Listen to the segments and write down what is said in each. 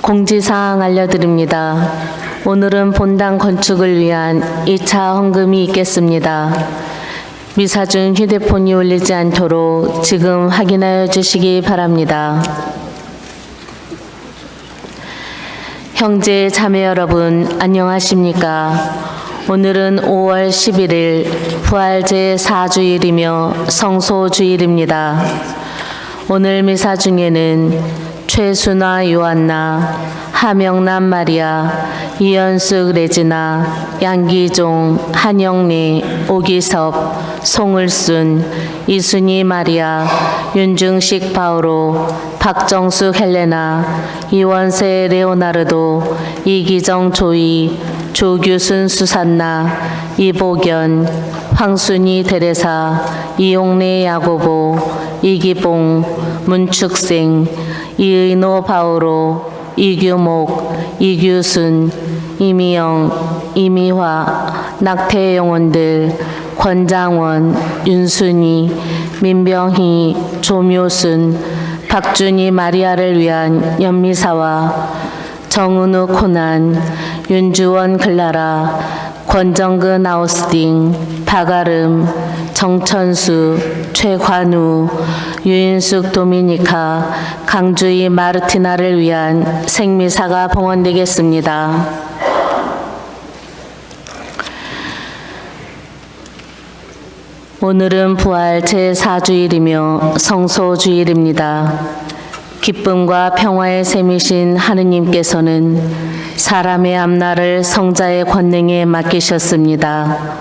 공지사항 알려드립니다. 오늘은 본당 건축을 위한 2차 헌금이 있겠습니다. 미사 중 휴대폰이 울리지 않도록 지금 확인하여 주시기 바랍니다. 형제 자매 여러분, 안녕하십니까? 오늘은 5월 11일 부활 제4주일이며 성소주일입니다. 오늘 미사 중에는 최순아 요한나, 하명남 마리아, 이연숙 레지나, 양기종, 한영래, 오기섭, 송을순, 이순희 마리아, 윤중식 바오로, 박정숙 헬레나, 이원세 레오나르도, 이기정 조이, 조규순 수산나, 이보견, 황순희 데레사, 이용래 야고보, 이기봉, 문축생, 이의노 바오로, 이규목, 이규순, 이미영, 이미화, 낙태 영혼들, 권장원, 윤순희, 민병희, 조묘순, 박준희 마리아를 위한 연미사와 정은우 코난, 윤주원 글라라, 권정근 아우스팅, 박아름, 정천수, 최관우, 유인숙 도미니카, 강주희 마르티나를 위한 생미사가 봉헌되겠습니다. 오늘은 부활 제4주일이며 성소주일입니다. 기쁨과 평화의 셈이신 하느님께서는 사람의 앞날을 성자의 권능에 맡기셨습니다.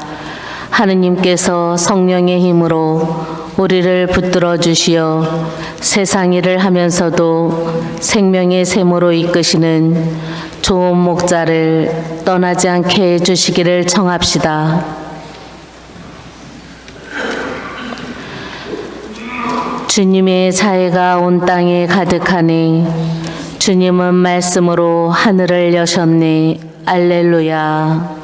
하느님께서 성령의 힘으로 우리를 붙들어 주시어 세상 일을 하면서도 생명의 셈으로 이끄시는 좋은 목자를 떠나지 않게 해주시기를 청합시다. 주님의 자애가 온 땅에 가득하네. 주님은 말씀으로 하늘을 여셨네. 알렐루야.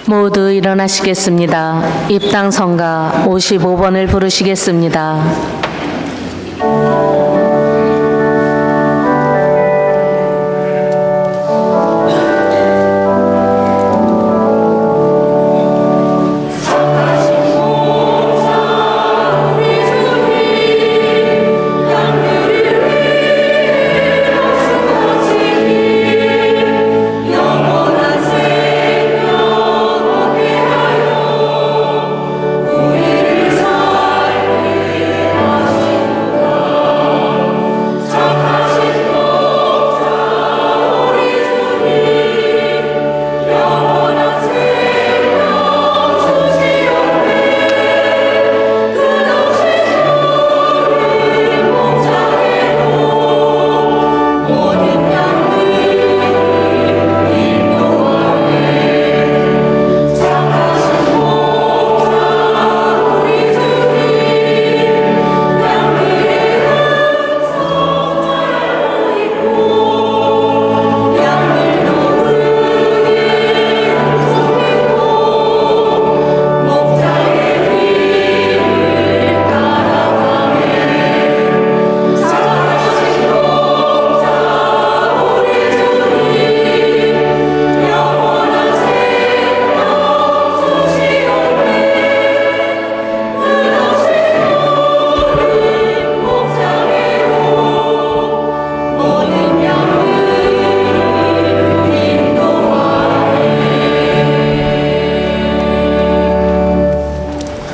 모두 일어나시겠습니다. 입당 성가 55번을 부르시겠습니다.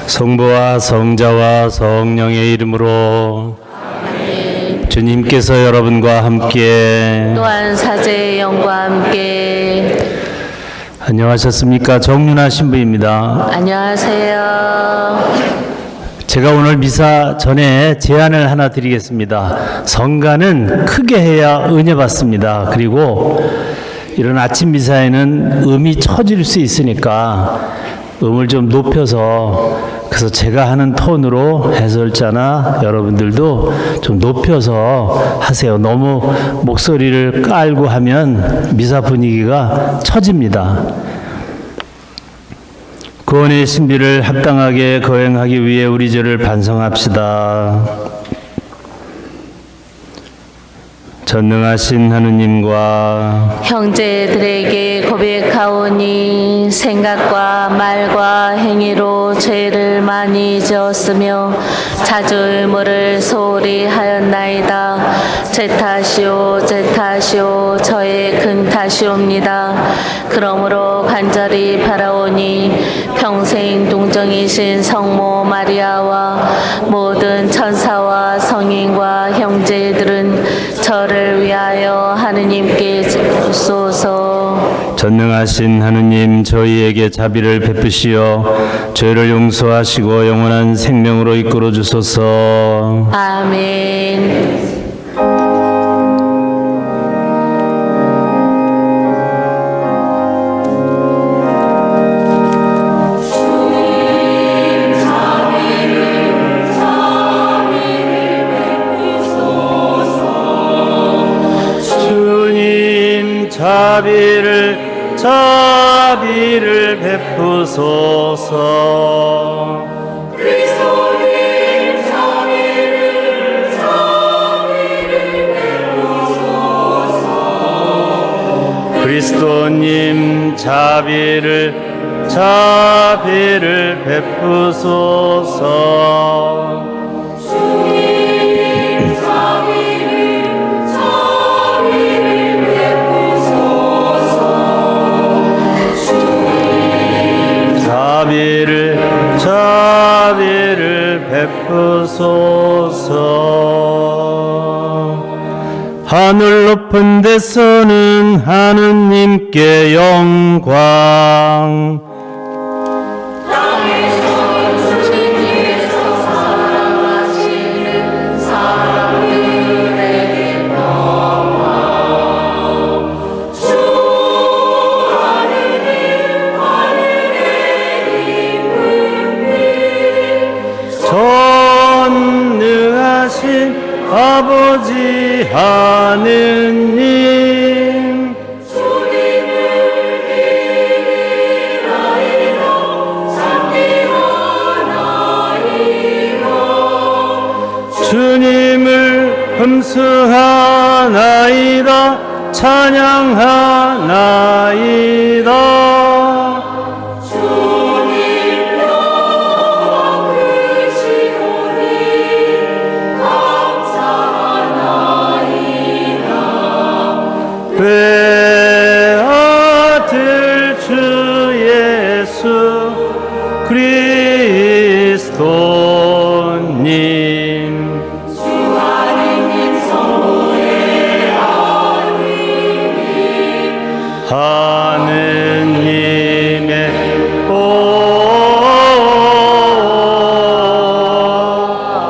성부와 성자와 성령의 이름으로 아멘. 주님께서 여러분과 함께 또한 사제의 영과 함께 안녕하셨습니까? 정윤아 신부입니다. 안녕하세요. 제가 오늘 미사 전에 제안을 하나 드리겠습니다. 성가는 크게 해야 은혜 받습니다. 그리고 이런 아침 미사에는 음이 처질 수 있으니까 음을 좀 높여서, 그래서 제가 하는 톤으로 해설자나 여러분들도 좀 높여서 하세요. 너무 목소리를 깔고 하면 미사 분위기가 처집니다. 구원의 신비를 합당하게 거행하기 위해 우리 죄를 반성합시다. 전능하신 하느님과 형제들에게 고백하오니 생각과 말과 행위로 죄를 많이 지었으며 자주 의무를 소홀히 하였나이다. 제 탓이오 제 탓이오 저의 큰 탓이옵니다. 그러므로 간절히 바라오니 평생 동정이신 성모 마리아와 모든 천사와 성인과 형제들은 저를 위하여 하느님께 주소서. 전능하신 하느님, 저희에게 자비를 베푸시어 죄를 용서하시고 영원한 생명으로 이끌어 주소서. 아멘. 자비를 베푸소서. 그리스도님 자비를 베푸소서. 그리스도님 자비를 베푸소서. 자비를 베푸소서. 하늘 높은 데서는 하느님께 영광, 전능하신 아버지 하느님, 주님을 기리하여 음승하나이다 찬양하나이다. 외아들 주 예수 그리스도님 하느님의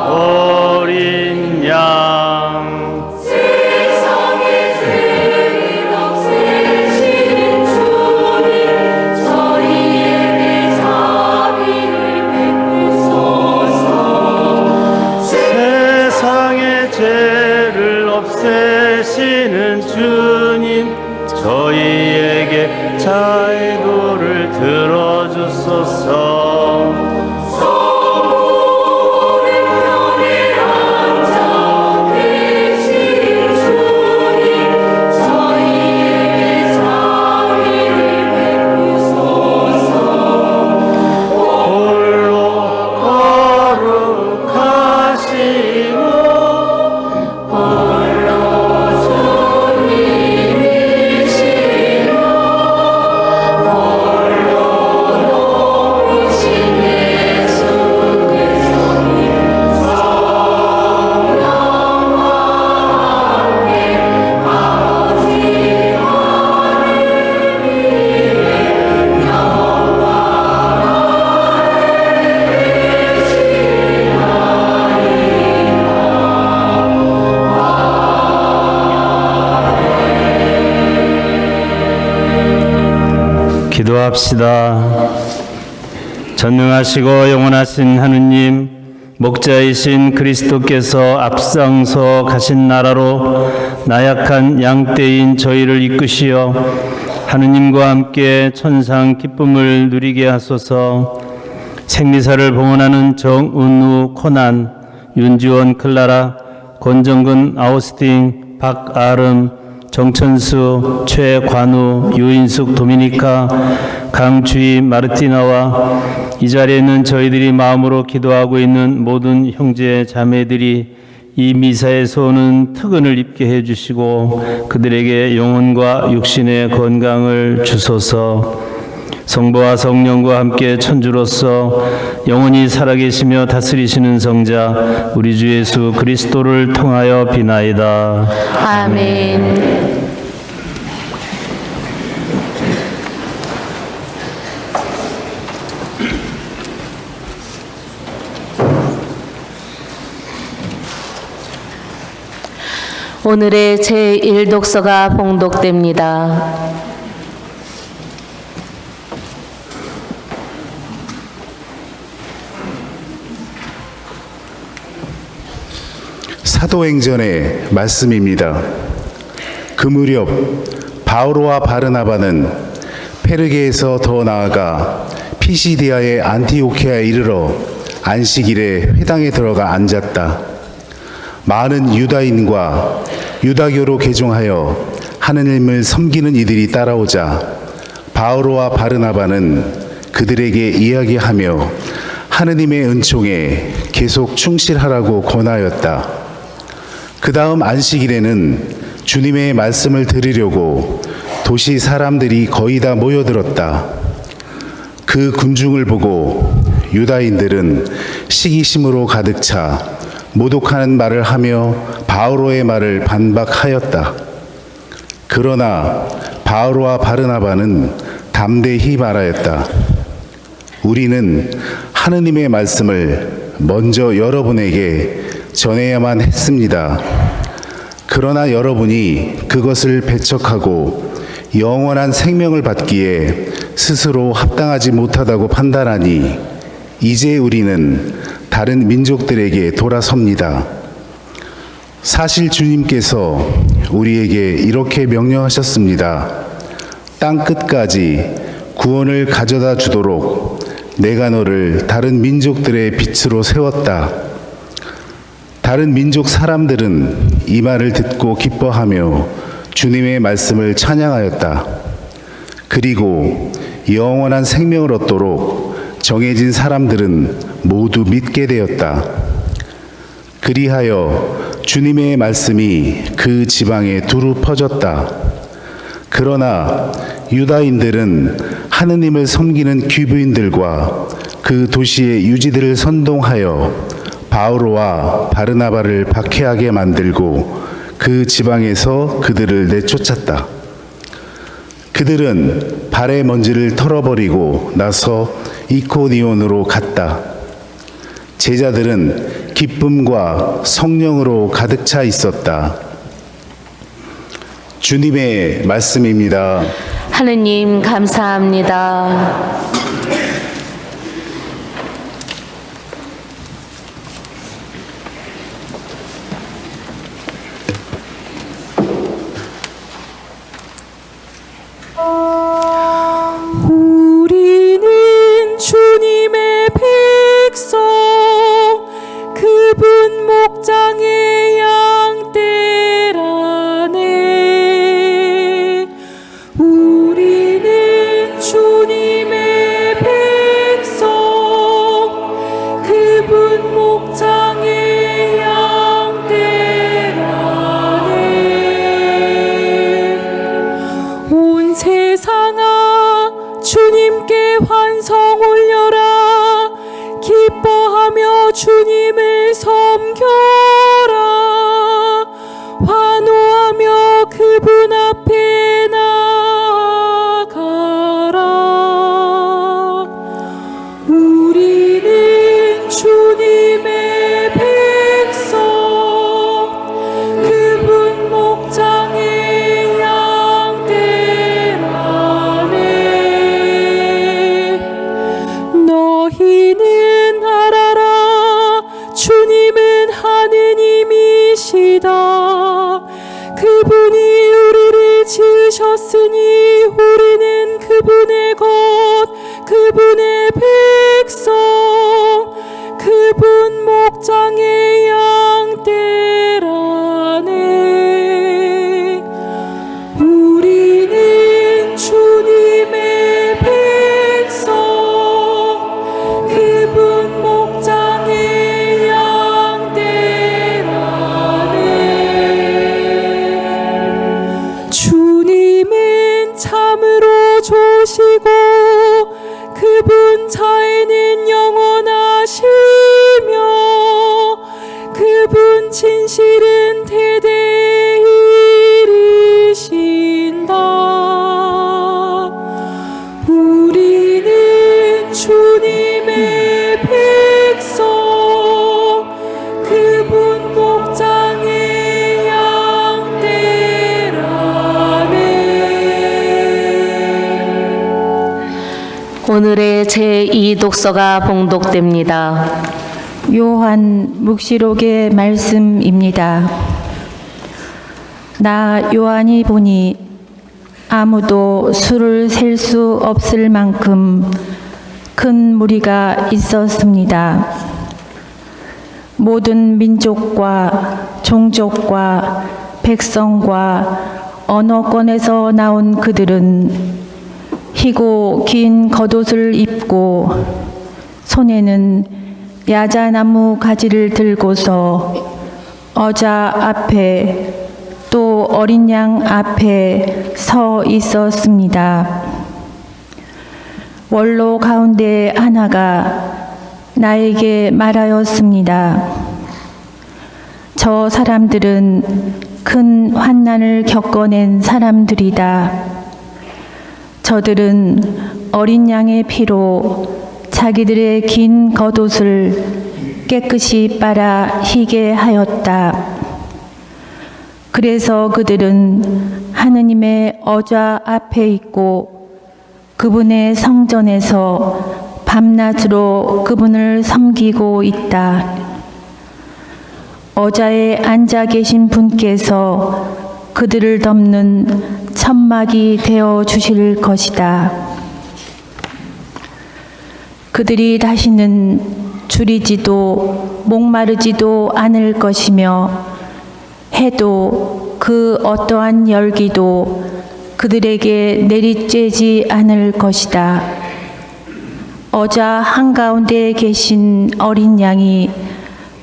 어린 양 세상의 죄를 없애신 주님 저희에게 자비를 베푸소서. 세상의 죄를 없애시는 주님 저희에게 자애도를 들어주소서. 오른편에 앉아 계신 주님 저희에게 자비를 베푸소서. 홀로 거룩하시고 기도합시다. 전능하시고 영원하신 하느님, 목자이신 그리스도께서 앞장서 가신 나라로 나약한 양떼인 저희를 이끄시어 하느님과 함께 천상 기쁨을 누리게 하소서. 생리사를 봉헌하는 정은우, 코난, 윤지원, 클라라, 권정근, 아우스틴, 박아름, 정천수, 최관우, 유인숙, 도미니카, 강주희, 마르티나와 이 자리에 있는 저희들이 마음으로 기도하고 있는 모든 형제 자매들이 이 미사에서 오는 특은을 입게 해주시고 그들에게 영혼과 육신의 건강을 주소서. 성부와 성령과 함께 천주로서 영원히 살아계시며 다스리시는 성자 우리 주 예수 그리스도를 통하여 비나이다. 아멘. 오늘의 제1독서가 봉독됩니다. 사도행전의 말씀입니다. 그 무렵 바오로와 바르나바는 페르게에서 더 나아가 피시디아의 안티오키아에 이르러 안식일에 회당에 들어가 앉았다. 많은 유다인과 유다교로 개종하여 하느님을 섬기는 이들이 따라오자 바오로와 바르나바는 그들에게 이야기하며 하느님의 은총에 계속 충실하라고 권하였다. 그 다음 안식일에는 주님의 말씀을 들으려고 도시 사람들이 거의 다 모여들었다. 그 군중을 보고 유다인들은 시기심으로 가득 차 모독하는 말을 하며 바오로의 말을 반박하였다. 그러나 바오로와 바르나바는 담대히 말하였다. 우리는 하느님의 말씀을 먼저 여러분에게 전해야만 했습니다. 그러나 여러분이 그것을 배척하고 영원한 생명을 받기에 스스로 합당하지 못하다고 판단하니 이제 우리는 다른 민족들에게 돌아섭니다. 사실 주님께서 우리에게 이렇게 명령하셨습니다. 땅 끝까지 구원을 가져다 주도록 내가 너를 다른 민족들의 빛으로 세웠다. 다른 민족 사람들은 이 말을 듣고 기뻐하며 주님의 말씀을 찬양하였다. 그리고 영원한 생명을 얻도록 정해진 사람들은 모두 믿게 되었다. 그리하여 주님의 말씀이 그 지방에 두루 퍼졌다. 그러나 유다인들은 하느님을 섬기는 귀부인들과 그 도시의 유지들을 선동하여 바오로와 바르나바를 박해하게 만들고 그 지방에서 그들을 내쫓았다. 그들은 발의 먼지를 털어버리고 나서 이코니온으로 갔다. 제자들은 기쁨과 성령으로 가득 차 있었다. 주님의 말씀입니다. 하느님 감사합니다. 우리는 주님의 백성, 그분 목장의 양떼라네. 우리는 주님의 백성, 그분 목장의 양떼라네. 온 세상아 주님께 환성 올려라. 기뻐하며 주님을 섬겨라. 환호하며 그분 앞에 나아가라. 우리는 주님의 백성, 그분 목장의 양떼라네. 너희는 알아라. 주님은 하느님이시다. 그분이 우리를 지으셨으니 우리는 그분의 것, 그분의 백성, 그분 목장의 양떼라네. 우리는 주님의 백성, 그분 목장의 양떼라네. 주님은 참으로 좋으시고 그분 자애는 영원하시며 그분 진실은 대대에 이르신다. 우리는 주님의 백성, 그분 목장의 양떼라네. 오늘의 제2독서가 봉독됩니다. 요한 묵시록의 말씀입니다. 나 요한이 보니 아무도 수를 셀 수 없을 만큼 큰 무리가 있었습니다. 모든 민족과 종족과 백성과 언어권에서 나온 그들은 희고 긴 겉옷을 입고 손에는 야자나무 가지를 들고서 어자 앞에 또 어린 양 앞에 서 있었습니다. 원로 가운데 하나가 나에게 말하였습니다. 저 사람들은 큰 환난을 겪어낸 사람들이다. 저들은 어린 양의 피로 자기들의 긴 겉옷을 깨끗이 빨아 희게 하였다. 그래서 그들은 하느님의 어좌 앞에 있고 그분의 성전에서 밤낮으로 그분을 섬기고 있다. 어좌에 앉아 계신 분께서 그들을 덮는 천막이 되어 주실 것이다. 그들이 다시는 줄이지도 목마르지도 않을 것이며 해도 그 어떠한 열기도 그들에게 내리쬐지 않을 것이다. 어자 한가운데 계신 어린 양이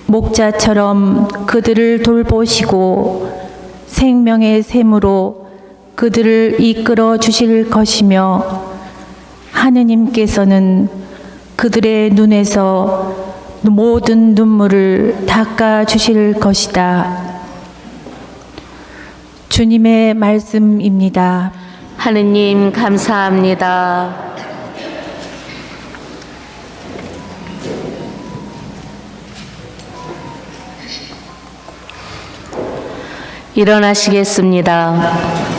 목자처럼 그들을 돌보시고 생명의 샘으로 그들을 이끌어 주실 것이며 하느님께서는 그들의 눈에서 모든 눈물을 닦아 주실 것이다. 주님의 말씀입니다. 하느님 감사합니다. 일어나시겠습니다.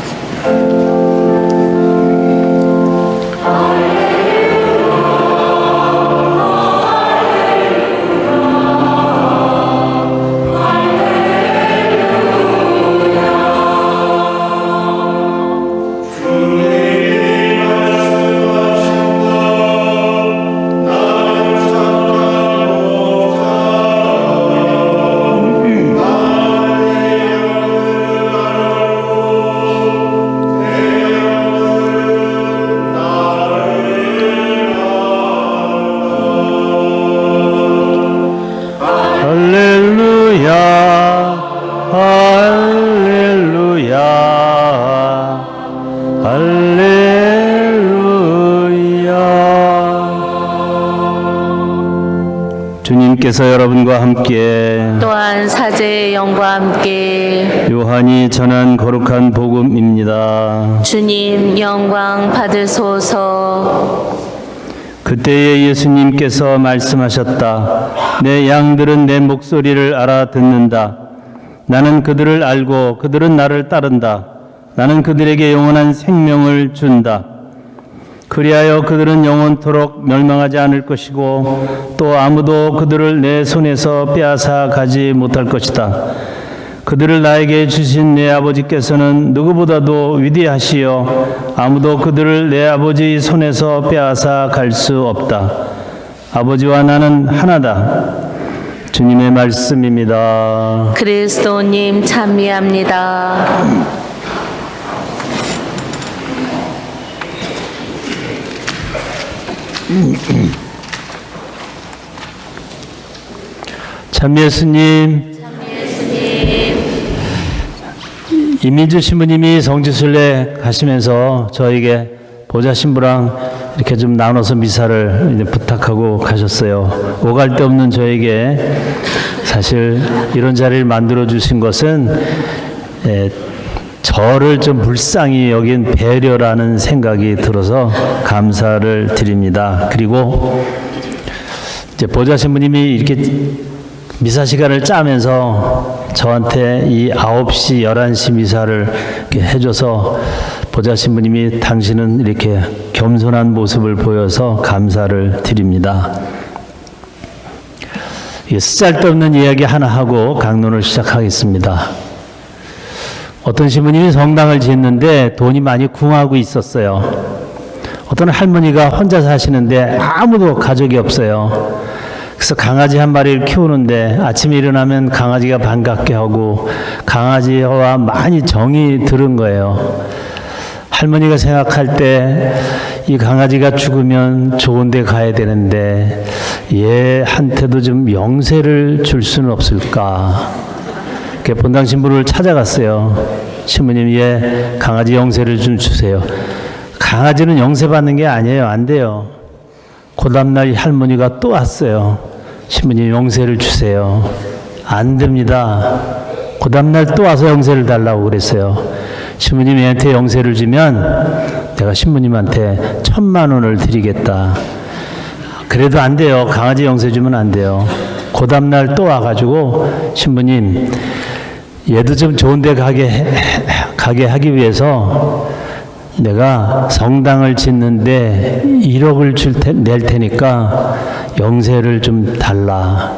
주님께서 여러분과 함께 또한 사제의 영과 함께 요한이 전한 거룩한 복음입니다. 주님 영광 받으소서. 그때에 예수님께서 말씀하셨다. 내 양들은 내 목소리를 알아듣는다. 나는 그들을 알고 그들은 나를 따른다. 나는 그들에게 영원한 생명을 준다. 그리하여 그들은 영원토록 멸망하지 않을 것이고 또 아무도 그들을 내 손에서 빼앗아 가지 못할 것이다. 그들을 나에게 주신 내 아버지께서는 누구보다도 위대하시여 아무도 그들을 내 아버지 손에서 빼앗아 갈 수 없다. 아버지와 나는 하나다. 주님의 말씀입니다. 그리스도님 찬미합니다. 찬미 예수님, 이민주 신부님이 성지순례 가시면서 저에게 보좌 신부랑 이렇게 좀 나눠서 미사를 이제 부탁하고 가셨어요. 오갈 데 없는 저에게 사실 이런 자리를 만들어 주신 것은 저를 좀 불쌍히 여긴 배려라는 생각이 들어서 감사를 드립니다. 그리고 이제 보좌 신부님이 이렇게 미사 시간을 짜면서 저한테 이 9시, 11시 미사를 이렇게 해줘서 보좌 신부님이 당신은 이렇게 겸손한 모습을 보여서 감사를 드립니다. 쓰잘데없는 이야기 하나 하고 강론을 시작하겠습니다. 어떤 신부님이 성당을 짓는데 돈이 많이 궁하고 있었어요. 어떤 할머니가 혼자 사시는데 아무도 가족이 없어요. 그래서 강아지 한 마리를 키우는데 아침에 일어나면 강아지가 반갑게 하고 강아지와 많이 정이 들은 거예요. 할머니가 생각할 때 이 강아지가 죽으면 좋은 데 가야 되는데 얘한테도 좀 영세를 줄 수는 없을까. 본당 신부를 찾아갔어요. 신부님, 얘 강아지 영세를 좀 주세요. 강아지는 영세 받는 게 아니에요. 안 돼요. 그 다음날 이 할머니가 또 왔어요. 신부님 영세를 주세요. 안 됩니다. 그 다음날 또 와서 영세를 달라고 그랬어요. 신부님 얘한테 영세를 주면 내가 신부님한테 1,000만 원을 드리겠다. 그래도 안 돼요. 강아지 영세 주면 안 돼요. 그 다음날 또 와가지고 신부님 얘도 좀 좋은 데 가게 하기 위해서 내가 성당을 짓는데 1억을 낼 테니까 영세를 좀 달라.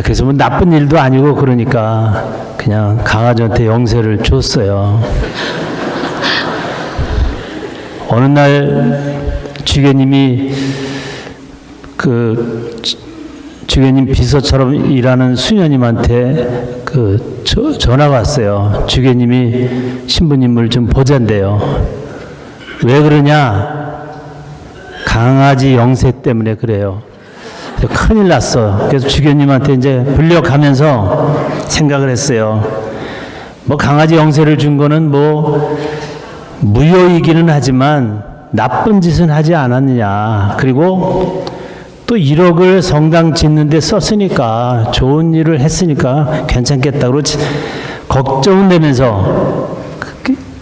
그래서 뭐 나쁜 일도 아니고 그러니까 그냥 강아지한테 영세를 줬어요. 어느 날 주교님이 그 주교님 비서처럼 일하는 수녀님한테 전화가 왔어요. 주교님이 신부님을 좀 보잔대요. 왜 그러냐? 강아지 영세 때문에 그래요. 큰일 났어. 그래서 주교님한테 이제 불려가면서 생각을 했어요. 뭐 강아지 영세를 준 거는 뭐 무효이기는 하지만 나쁜 짓은 하지 않았느냐. 그리고 또 1억을 성당 짓는 데 썼으니까 좋은 일을 했으니까 괜찮겠다고 걱정은 되면서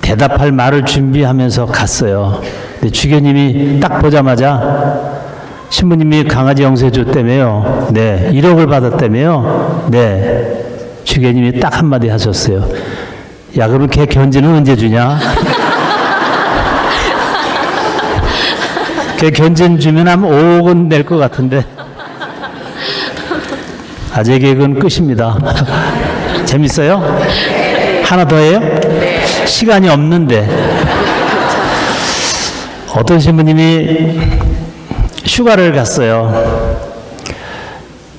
대답할 말을 준비하면서 갔어요. 근데 주교님이 딱 보자마자 신부님이 강아지 영세 줬다며요. 네. 1억을 받았다며요. 네. 주교님이 딱 한마디 하셨어요. 야, 그럼 걔 견지는 언제 주냐? 걔 견진 주면 한 5억은 낼 것 같은데. 아재 개그는 끝입니다. 재밌어요? 하나 더 해요? 시간이 없는데. 어떤 신부님이 휴가를 갔어요.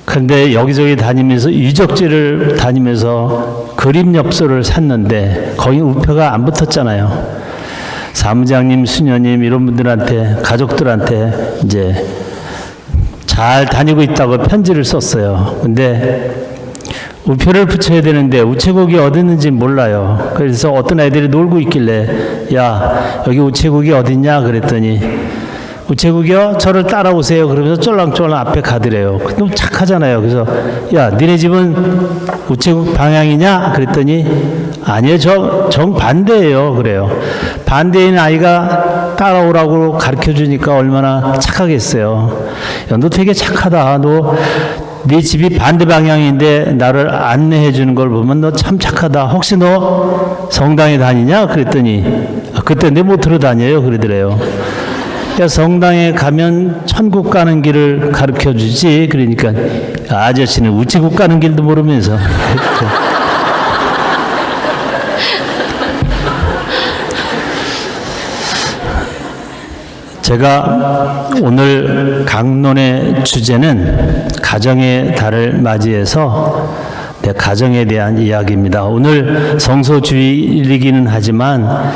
근데 여기저기 다니면서 유적지를 다니면서 그림 엽서를 샀는데 거기 우표가 안 붙었잖아요. 사무장님, 수녀님 이런 분들한테 가족들한테 이제 잘 다니고 있다고 편지를 썼어요. 근데 우표를 붙여야 되는데 우체국이 어디 있는지 몰라요. 그래서 어떤 애들이 놀고 있길래 야, 여기 우체국이 어딨냐 그랬더니 우체국이요? 저를 따라오세요. 그러면서 쫄랑쫄랑 앞에 가더래요. 너무 착하잖아요. 그래서 야, 니네 집은 우체국 방향이냐? 그랬더니 아니요, 정반대예요. 그래요. 반대인 아이가 따라오라고 가르쳐주니까 얼마나 착하겠어요. 야, 너 되게 착하다. 네 집이 반대 방향인데 나를 안내해 주는 걸 보면 너 참 착하다. 혹시 너 성당에 다니냐? 그랬더니 그때 내 모트로 다녀요. 그러더래요. 야, 성당에 가면 천국 가는 길을 가르쳐 주지. 그러니까 아저씨는 우체국 가는 길도 모르면서. 제가 오늘 강론의 주제는 가정의 달을 맞이해서 가정에 대한 이야기입니다. 오늘 성소주일이기는 하지만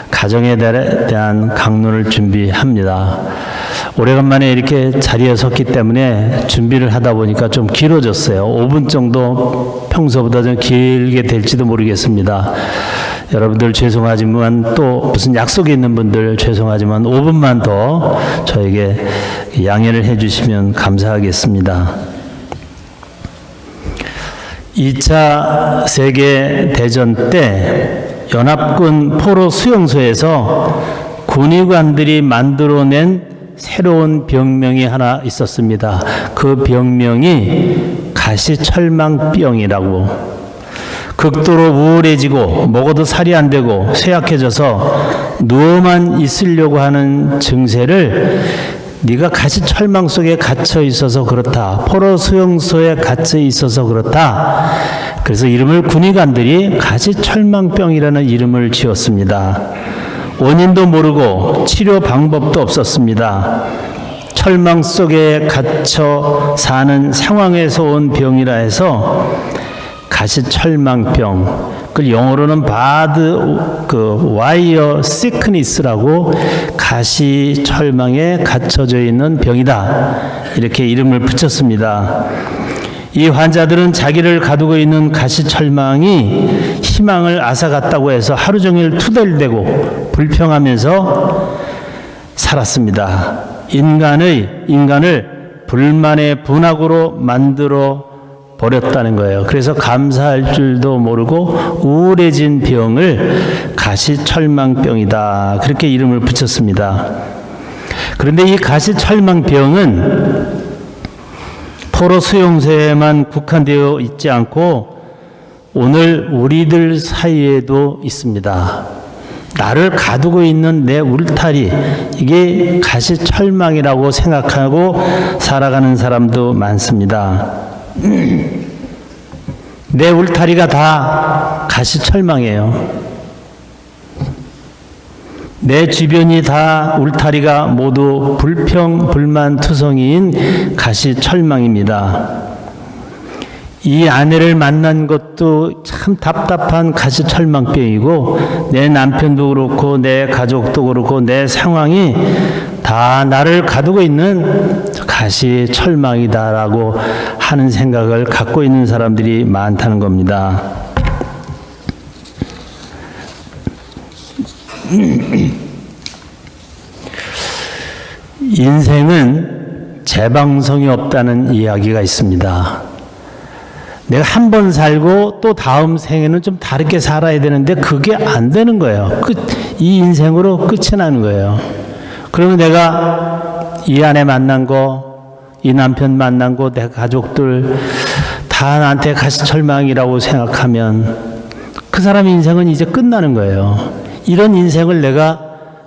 가정에 대한 강론을 준비합니다. 오래간만에 이렇게 자리에 섰기 때문에 준비를 하다 보니까 좀 길어졌어요. 5분 정도 평소보다 좀 길게 될지도 모르겠습니다. 여러분들 죄송하지만 또 무슨 약속이 있는 분들 죄송하지만 5분만 더 저에게 양해를 해주시면 감사하겠습니다. 2차 세계대전 때 연합군 포로 수용소에서 군의관들이 만들어낸 새로운 병명이 하나 있었습니다. 그 병명이 가시철망병이라고. 극도로 우울해지고 먹어도 살이 안 되고 쇠약해져서 누워만 있으려고 하는 증세를 네가 가시철망 속에 갇혀 있어서 그렇다. 포로 수용소에 갇혀 있어서 그렇다. 그래서 이름을 군의관들이 가시철망병이라는 이름을 지었습니다. 원인도 모르고 치료 방법도 없었습니다. 철망 속에 갇혀 사는 상황에서 온 병이라 해서 가시철망병, 그 영어로는 와이어 시크니스라고 가시철망에 갇혀져 있는 병이다. 이렇게 이름을 붙였습니다. 이 환자들은 자기를 가두고 있는 가시철망이 희망을 앗아갔다고 해서 하루 종일 투덜대고 불평하면서 살았습니다. 인간을 불만의 분악으로 만들어 버렸다는 거예요. 그래서 감사할 줄도 모르고 우울해진 병을 가시철망병이다. 그렇게 이름을 붙였습니다. 그런데 이 가시철망병은 포로 수용소에만 국한되어 있지 않고 오늘 우리들 사이에도 있습니다. 나를 가두고 있는 내 울타리, 이게 가시철망이라고 생각하고 살아가는 사람도 많습니다. 내 울타리가 다 가시철망이에요. 내 주변이 다 울타리가 모두 불평불만투성이인 가시철망입니다. 이 아내를 만난 것도 참 답답한 가시철망병이고 내 남편도 그렇고 내 가족도 그렇고 내 상황이 다 나를 가두고 있는 가시철망이다라고 하는 생각을 갖고 있는 사람들이 많다는 겁니다. 인생은 재방송이 없다는 이야기가 있습니다. 내가 한 번 살고 또 다음 생에는 좀 다르게 살아야 되는데 그게 안 되는 거예요. 이 인생으로 끝이 나는 거예요. 그러면 내가 이 아내 만난 거, 이 남편 만난 거, 내 가족들 다 나한테 가시철망이라고 생각하면 그 사람의 인생은 이제 끝나는 거예요. 이런 인생을 내가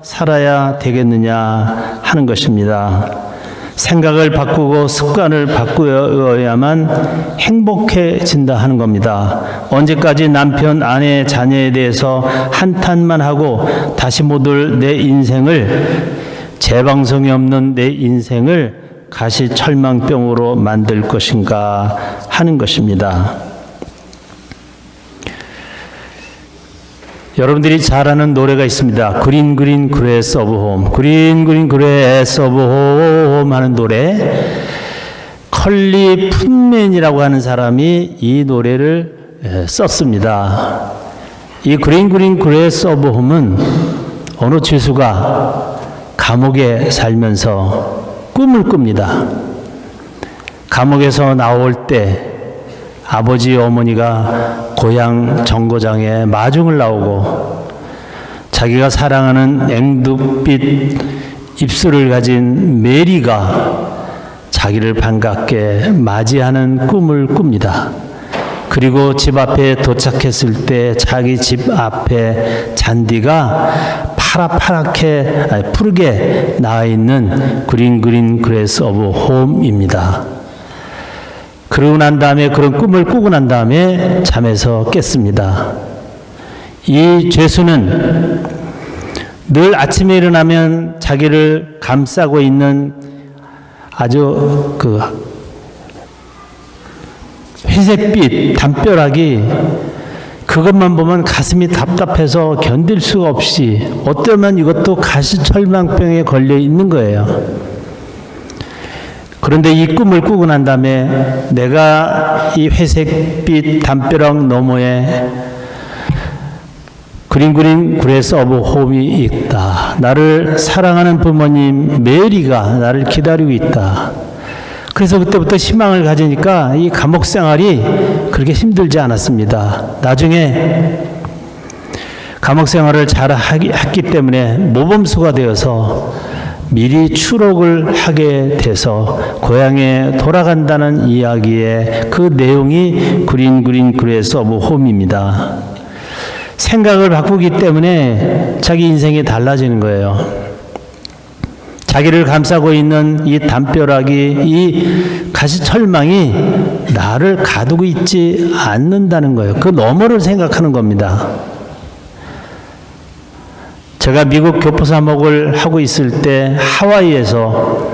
살아야 되겠느냐 하는 것입니다. 생각을 바꾸고 습관을 바꾸어야만 행복해진다 하는 겁니다. 언제까지 남편, 아내, 자녀에 대해서 한탄만 하고 다시 못 올 내 인생을, 재방송이 없는 내 인생을 가시철망병으로 만들 것인가 하는 것입니다. 여러분들이 잘 아는 노래가 있습니다. 그린 그린 그레이스 오브 홈. 그린 그린 그레이스 오브 홈 하는 노래. 컬리 푼맨이라고 하는 사람이 이 노래를 썼습니다. 이 그린 그린 그레이스 오브 홈은 어느 죄수가 감옥에 살면서 꿈을 꿉니다. 감옥에서 나올 때 아버지 어머니가 고향 정거장에 마중을 나오고 자기가 사랑하는 앵두빛 입술을 가진 메리가 자기를 반갑게 맞이하는 꿈을 꿉니다. 그리고 집 앞에 도착했을 때 자기 집 앞에 잔디가 푸르게 나와 있는 그린 그린 그레이스 오브 홈입니다. 그러고 난 다음에 그런 꿈을 꾸고 난 다음에 잠에서 깼습니다. 이 죄수는 늘 아침에 일어나면 자기를 감싸고 있는 아주 회색빛 담벼락이 그것만 보면 가슴이 답답해서 견딜 수가 없이 어쩌면 이것도 가시철망병에 걸려 있는 거예요. 그런데 이 꿈을 꾸고 난 다음에 내가 이 회색빛 담벼락 너머에 그린 그린 그레이스 오브 홈이 있다. 나를 사랑하는 부모님 메리가 나를 기다리고 있다. 그래서 그때부터 희망을 가지니까 이 감옥 생활이 그렇게 힘들지 않았습니다. 나중에 감옥 생활을 잘 했기 때문에 모범수가 되어서 미리 추록을 하게 돼서 고향에 돌아간다는 이야기의 그 내용이 그린 그린 그레이스 오브 홈입니다. 생각을 바꾸기 때문에 자기 인생이 달라지는 거예요. 자기를 감싸고 있는 이 담벼락이, 이 가시철망이 나를 가두고 있지 않는다는 거예요. 그 너머를 생각하는 겁니다. 제가 미국 교포사목을 하고 있을 때 하와이에서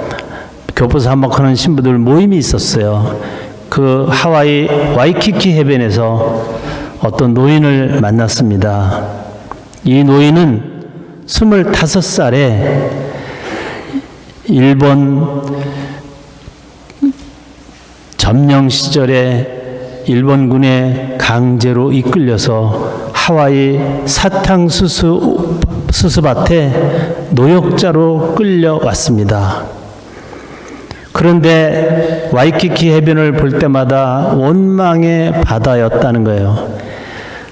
교포사목하는 신부들 모임이 있었어요. 그 하와이 와이키키 해변에서 어떤 노인을 만났습니다. 이 노인은 25살에 일본 점령 시절에 일본군에 강제로 이끌려서 하와이 사탕수수밭에 노역자로 끌려왔습니다. 그런데 와이키키 해변을 볼 때마다 원망의 바다였다는 거예요.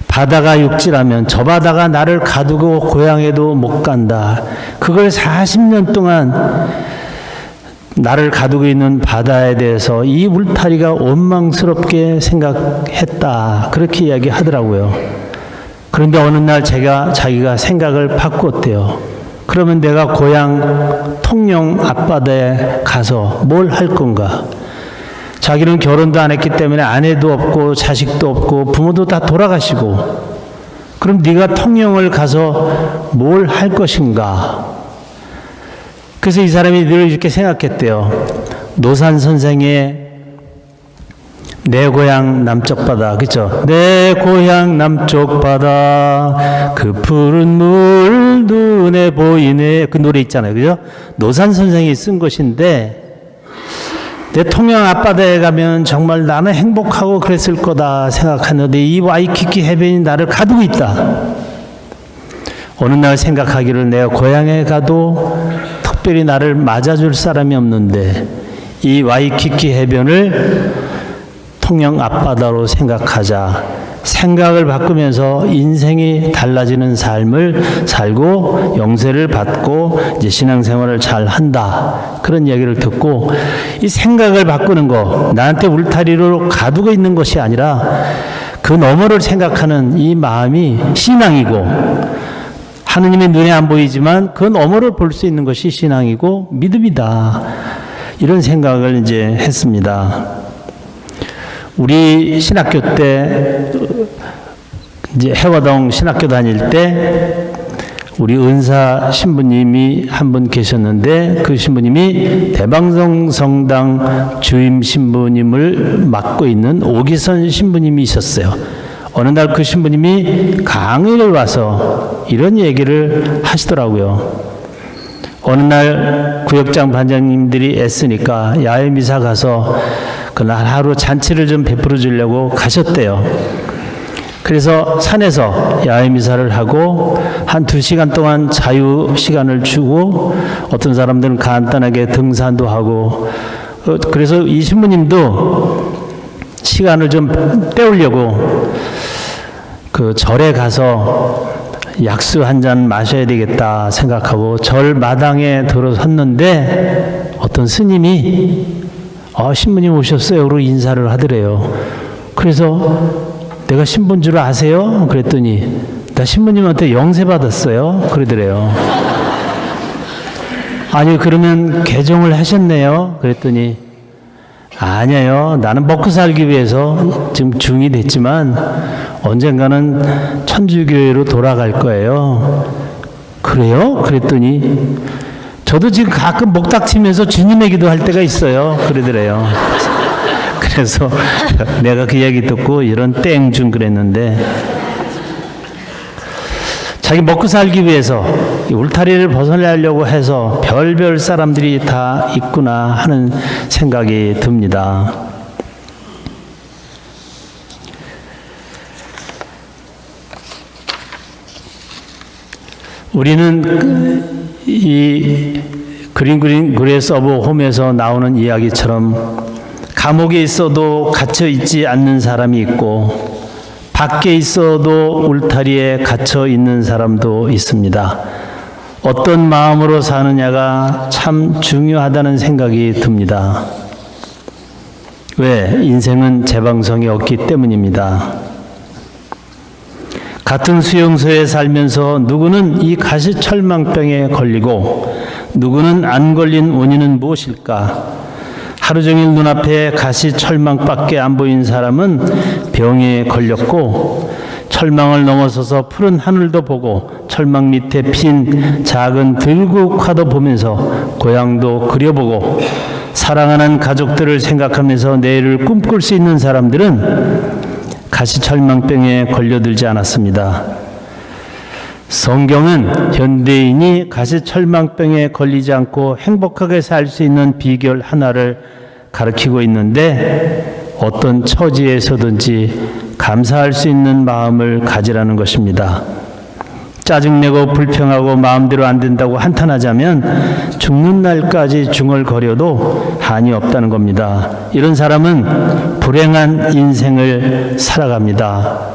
바다가 육지라면 저 바다가 나를 가두고 고향에도 못 간다. 그걸 40년 동안 나를 가두고 있는 바다에 대해서 이 울타리가 원망스럽게 생각했다. 그렇게 이야기하더라고요. 그런데 어느 날 자기가 생각을 바꿨대요. 그러면 내가 고향 통영 앞바다에 가서 뭘 할 건가? 자기는 결혼도 안 했기 때문에 아내도 없고 자식도 없고 부모도 다 돌아가시고 그럼 네가 통영을 가서 뭘 할 것인가? 그래서 이 사람이 늘 이렇게 생각했대요. 노산 선생의 내 고향 남쪽 바다, 그죠? 내 고향 남쪽 바다, 그 푸른 물 눈에 보이네. 그 노래 있잖아요, 그죠? 노산 선생이 쓴 것인데, 내 통영 앞바다에 가면 정말 나는 행복하고 그랬을 거다 생각하는데 이 와이키키 해변이 나를 가두고 있다. 어느 날 생각하기를 내가 고향에 가도 특별히 나를 맞아줄 사람이 없는데 이 와이키키 해변을 통영 앞바다로 생각하자. 생각을 바꾸면서 인생이 달라지는 삶을 살고 영세를 받고 이제 신앙생활을 잘 한다. 그런 얘기를 듣고 이 생각을 바꾸는 거, 나한테 울타리로 가두고 있는 것이 아니라 그 너머를 생각하는 이 마음이 신앙이고, 하느님의 눈에 안 보이지만 그 너머를 볼 수 있는 것이 신앙이고 믿음이다. 이런 생각을 이제 했습니다. 우리 신학교 때 이제 해화동 신학교 다닐 때 우리 은사 신부님이 한 분 계셨는데 그 신부님이 대방성 성당 주임 신부님을 맡고 있는 오기선 신부님이 있었어요. 어느 날 그 신부님이 강의를 와서 이런 얘기를 하시더라고요. 어느 날 구역장 반장님들이 애쓰니까 야외 미사 가서 그날 하루 잔치를 좀 베풀어 주려고 가셨대요. 그래서 산에서 야외 미사를 하고 한 2시간 동안 자유 시간을 주고 어떤 사람들은 간단하게 등산도 하고 그래서 이 신부님도 시간을 좀 때우려고 그 절에 가서 약수 한 잔 마셔야 되겠다 생각하고 절 마당에 들어섰는데 어떤 스님이 신부님 오셨어요. 그러고 인사를 하더래요. 그래서 내가 신부인 줄 아세요? 그랬더니 나 신부님한테 영세 받았어요. 그러더래요. 아니 그러면 개종을 하셨네요. 그랬더니 아니에요. 나는 먹고 살기 위해서 지금 중이 됐지만 언젠가는 천주교회로 돌아갈 거예요. 그래요? 그랬더니 저도 지금 가끔 목닥치면서 주님의 기도할 때가 있어요. 그러더래요. 그래서 내가 그 얘기 듣고 이런 땡중 그랬는데 자기 먹고 살기 위해서 울타리를 벗어나려고 해서 별별 사람들이 다 있구나 하는 생각이 듭니다. 우리는 이 그린 그레이스 오브 홈에서 나오는 이야기처럼 감옥에 있어도 갇혀 있지 않는 사람이 있고 밖에 있어도 울타리에 갇혀 있는 사람도 있습니다. 어떤 마음으로 사느냐가 참 중요하다는 생각이 듭니다. 왜? 인생은 재방송이 없기 때문입니다. 같은 수용소에 살면서 누구는 이 가시철망병에 걸리고 누구는 안 걸린 원인은 무엇일까? 하루 종일 눈앞에 가시철망밖에 안 보인 사람은 병에 걸렸고 철망을 넘어서서 푸른 하늘도 보고 철망 밑에 핀 작은 들국화도 보면서 고향도 그려보고 사랑하는 가족들을 생각하면서 내일을 꿈꿀 수 있는 사람들은 가시철망병에 걸려들지 않았습니다. 성경은 현대인이 가시철망병에 걸리지 않고 행복하게 살 수 있는 비결 하나를 가르치고 있는데 어떤 처지에서든지 감사할 수 있는 마음을 가지라는 것입니다. 짜증내고 불평하고 마음대로 안 된다고 한탄하자면 죽는 날까지 중얼거려도 한이 없다는 겁니다. 이런 사람은 불행한 인생을 살아갑니다.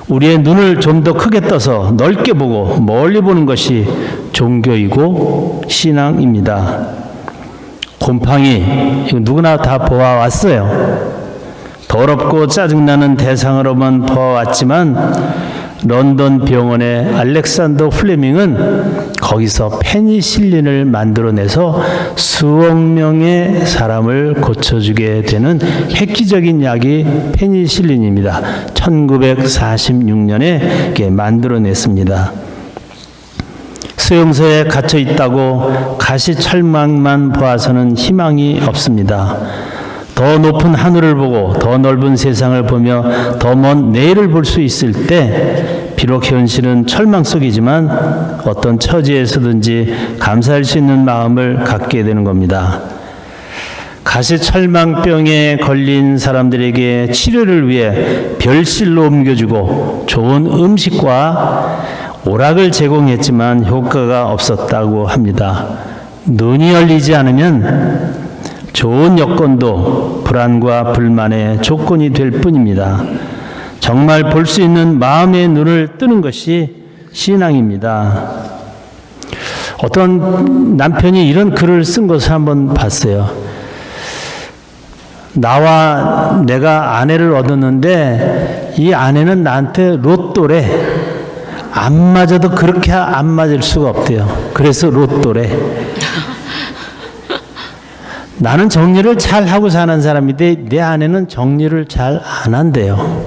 우리의 눈을 좀 더 크게 떠서 넓게 보고 멀리 보는 것이 종교이고 신앙입니다. 곰팡이 이거 누구나 다 보아왔어요. 더럽고 짜증나는 대상으로만 보아왔지만 런던 병원의 알렉산더 플레밍은 거기서 페니실린을 만들어내서 수억 명의 사람을 고쳐주게 되는 획기적인 약이 페니실린입니다. 1946년에 만들어냈습니다. 수용소에 갇혀 있다고 가시철망만 보아서는 희망이 없습니다. 더 높은 하늘을 보고 더 넓은 세상을 보며 더 먼 내일을 볼 수 있을 때 비록 현실은 철망 속이지만 어떤 처지에서든지 감사할 수 있는 마음을 갖게 되는 겁니다. 가시철망병에 걸린 사람들에게 치료를 위해 별실로 옮겨주고 좋은 음식과 오락을 제공했지만 효과가 없었다고 합니다. 눈이 열리지 않으면 좋은 여건도 불안과 불만의 조건이 될 뿐입니다. 정말 볼 수 있는 마음의 눈을 뜨는 것이 신앙입니다. 어떤 남편이 이런 글을 쓴 것을 한번 봤어요. 나와 내가 아내를 얻었는데 이 아내는 나한테 로또래. 안 맞아도 그렇게 안 맞을 수가 없대요. 그래서 로또래. 나는 정리를 잘 하고 사는 사람인데 내 아내는 정리를 잘 안 한대요.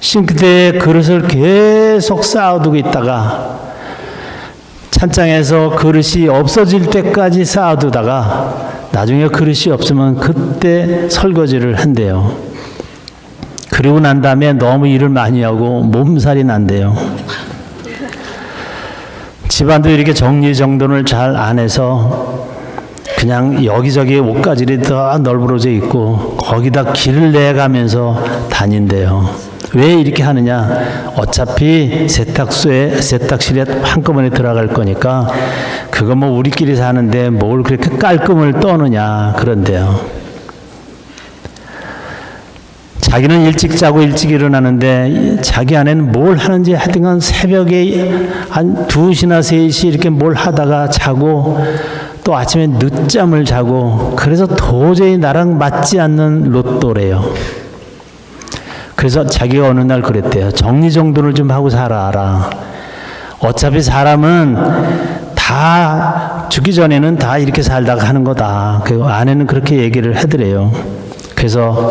싱크대에 그릇을 계속 쌓아두고 있다가 찬장에서 그릇이 없어질 때까지 쌓아두다가 나중에 그릇이 없으면 그때 설거지를 한대요. 그리고 난 다음에 너무 일을 많이 하고 몸살이 난대요. 집안도 이렇게 정리정돈을 잘 안 해서 그냥 여기저기 옷가지리 더 널브러져 있고 거기다 길을 내가면서 다닌대요. 왜 이렇게 하느냐? 어차피 세탁실에 한꺼번에 들어갈 거니까 그거 뭐 우리끼리 사는데 뭘 그렇게 깔끔을 떠느냐 그런데요. 자기는 일찍 자고 일찍 일어나는데 자기 아내는 뭘 하는지 하여튼간 새벽에 한 2시나 3시 이렇게 뭘 하다가 자고 또 아침에 늦잠을 자고 그래서 도저히 나랑 맞지 않는 로또래요. 그래서 자기가 어느 날 그랬대요. 정리정돈을 좀 하고 살아라. 어차피 사람은 다 죽기 전에는 다 이렇게 살다가 하는 거다. 그 아내는 그렇게 얘기를 하더래요. 그래서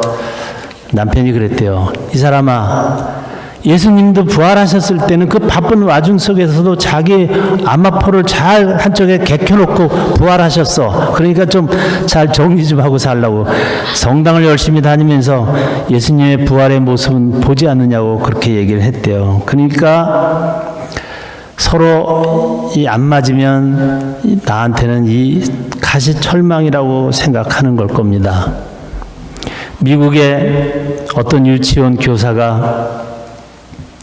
남편이 그랬대요. 이 사람아, 예수님도 부활하셨을 때는 그 바쁜 와중 속에서도 자기 암마포를 잘 한쪽에 개켜놓고 부활하셨어. 그러니까 좀 잘 정리 좀 하고 살라고. 성당을 열심히 다니면서 예수님의 부활의 모습은 보지 않느냐고 그렇게 얘기를 했대요. 그러니까 서로 이 안 맞으면 나한테는 이 가시철망이라고 생각하는 걸 겁니다. 미국의 어떤 유치원 교사가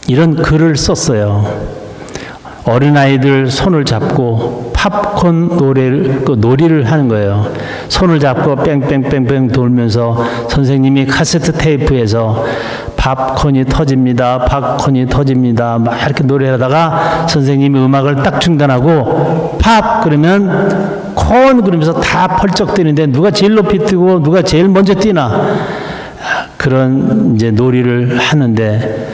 이런 글을 썼어요. 어린아이들 손을 잡고 팝콘 놀이를 하는 거예요. 손을 잡고 뺑뺑뺑뺑 돌면서 선생님이 카세트 테이프에서 팝콘이 터집니다. 팝콘이 터집니다. 막 이렇게 노래하다가 선생님이 음악을 딱 중단하고 팝 그러면 콘 그러면서 다 펄쩍 뛰는데 누가 제일 높이 뛰고 누가 제일 먼저 뛰나 그런 이제 놀이를 하는데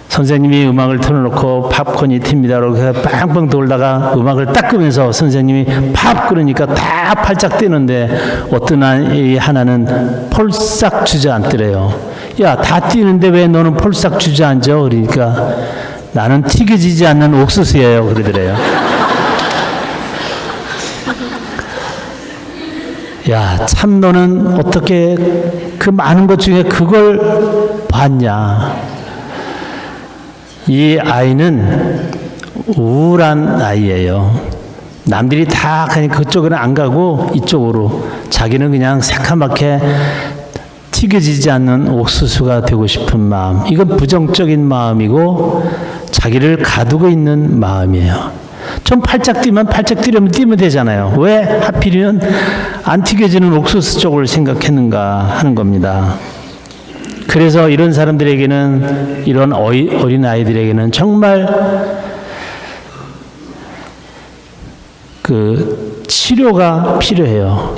선생님이 음악을 틀어놓고 팝콘이 튑니다. 그래서 빵빵 돌다가 음악을 딱 끄면서 선생님이 팝 그러니까 다 팔짝 뛰는데 어떤 아이 하나는 폴싹 주저앉더래요. 야, 다 뛰는데 왜 너는 폴싹 주저앉아? 그러니까 나는 튀겨지지 않는 옥수수예요. 그러더래요. 야, 참 너는 어떻게 그 많은 것 중에 그걸 봤냐? 이 아이는 우울한 아이예요. 남들이 다 그냥 그쪽으로 안 가고 이쪽으로 자기는 그냥 새카맣게 튀겨지지 않는 옥수수가 되고 싶은 마음. 이건 부정적인 마음이고 자기를 가두고 있는 마음이에요. 좀 팔짝 뛰면 팔짝 뛰려면 뛰면 되잖아요. 왜 하필이면 안 튀겨지는 옥수수 쪽을 생각했는가 하는 겁니다. 그래서 이런 사람들에게는 이런 어린 아이들에게는 정말 그 치료가 필요해요.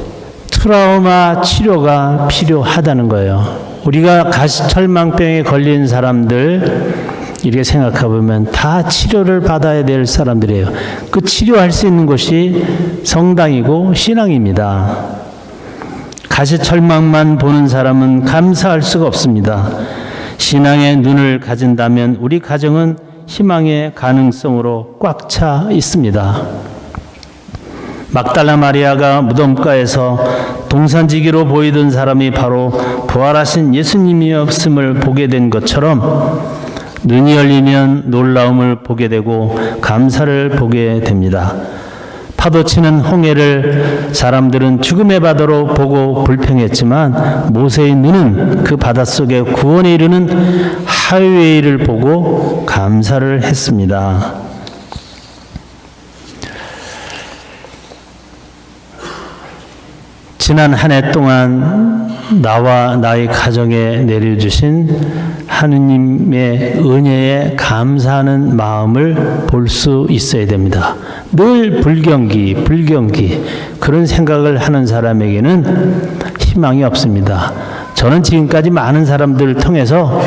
트라우마 치료가 필요하다는 거예요. 우리가 가시철망병에 걸린 사람들 이렇게 생각해보면 다 치료를 받아야 될 사람들이에요. 그 치료할 수 있는 곳이 성당이고 신앙입니다. 가시철망만 보는 사람은 감사할 수가 없습니다. 신앙의 눈을 가진다면 우리 가정은 희망의 가능성으로 꽉 차 있습니다. 막달라 마리아가 무덤가에서 동산지기로 보이던 사람이 바로 부활하신 예수님이었음을 보게 된 것처럼 눈이 열리면 놀라움을 보게 되고 감사를 보게 됩니다. 파도치는 홍해를 사람들은 죽음의 바다로 보고 불평했지만 모세의 눈은 그 바닷속에 구원에 이르는 하이웨이를 보고 감사를 했습니다. 지난 한 해 동안 나와 나의 가정에 내려주신 하느님의 은혜에 감사하는 마음을 볼 수 있어야 됩니다. 늘 불경기 그런 생각을 하는 사람에게는 희망이 없습니다. 저는 지금까지 많은 사람들을 통해서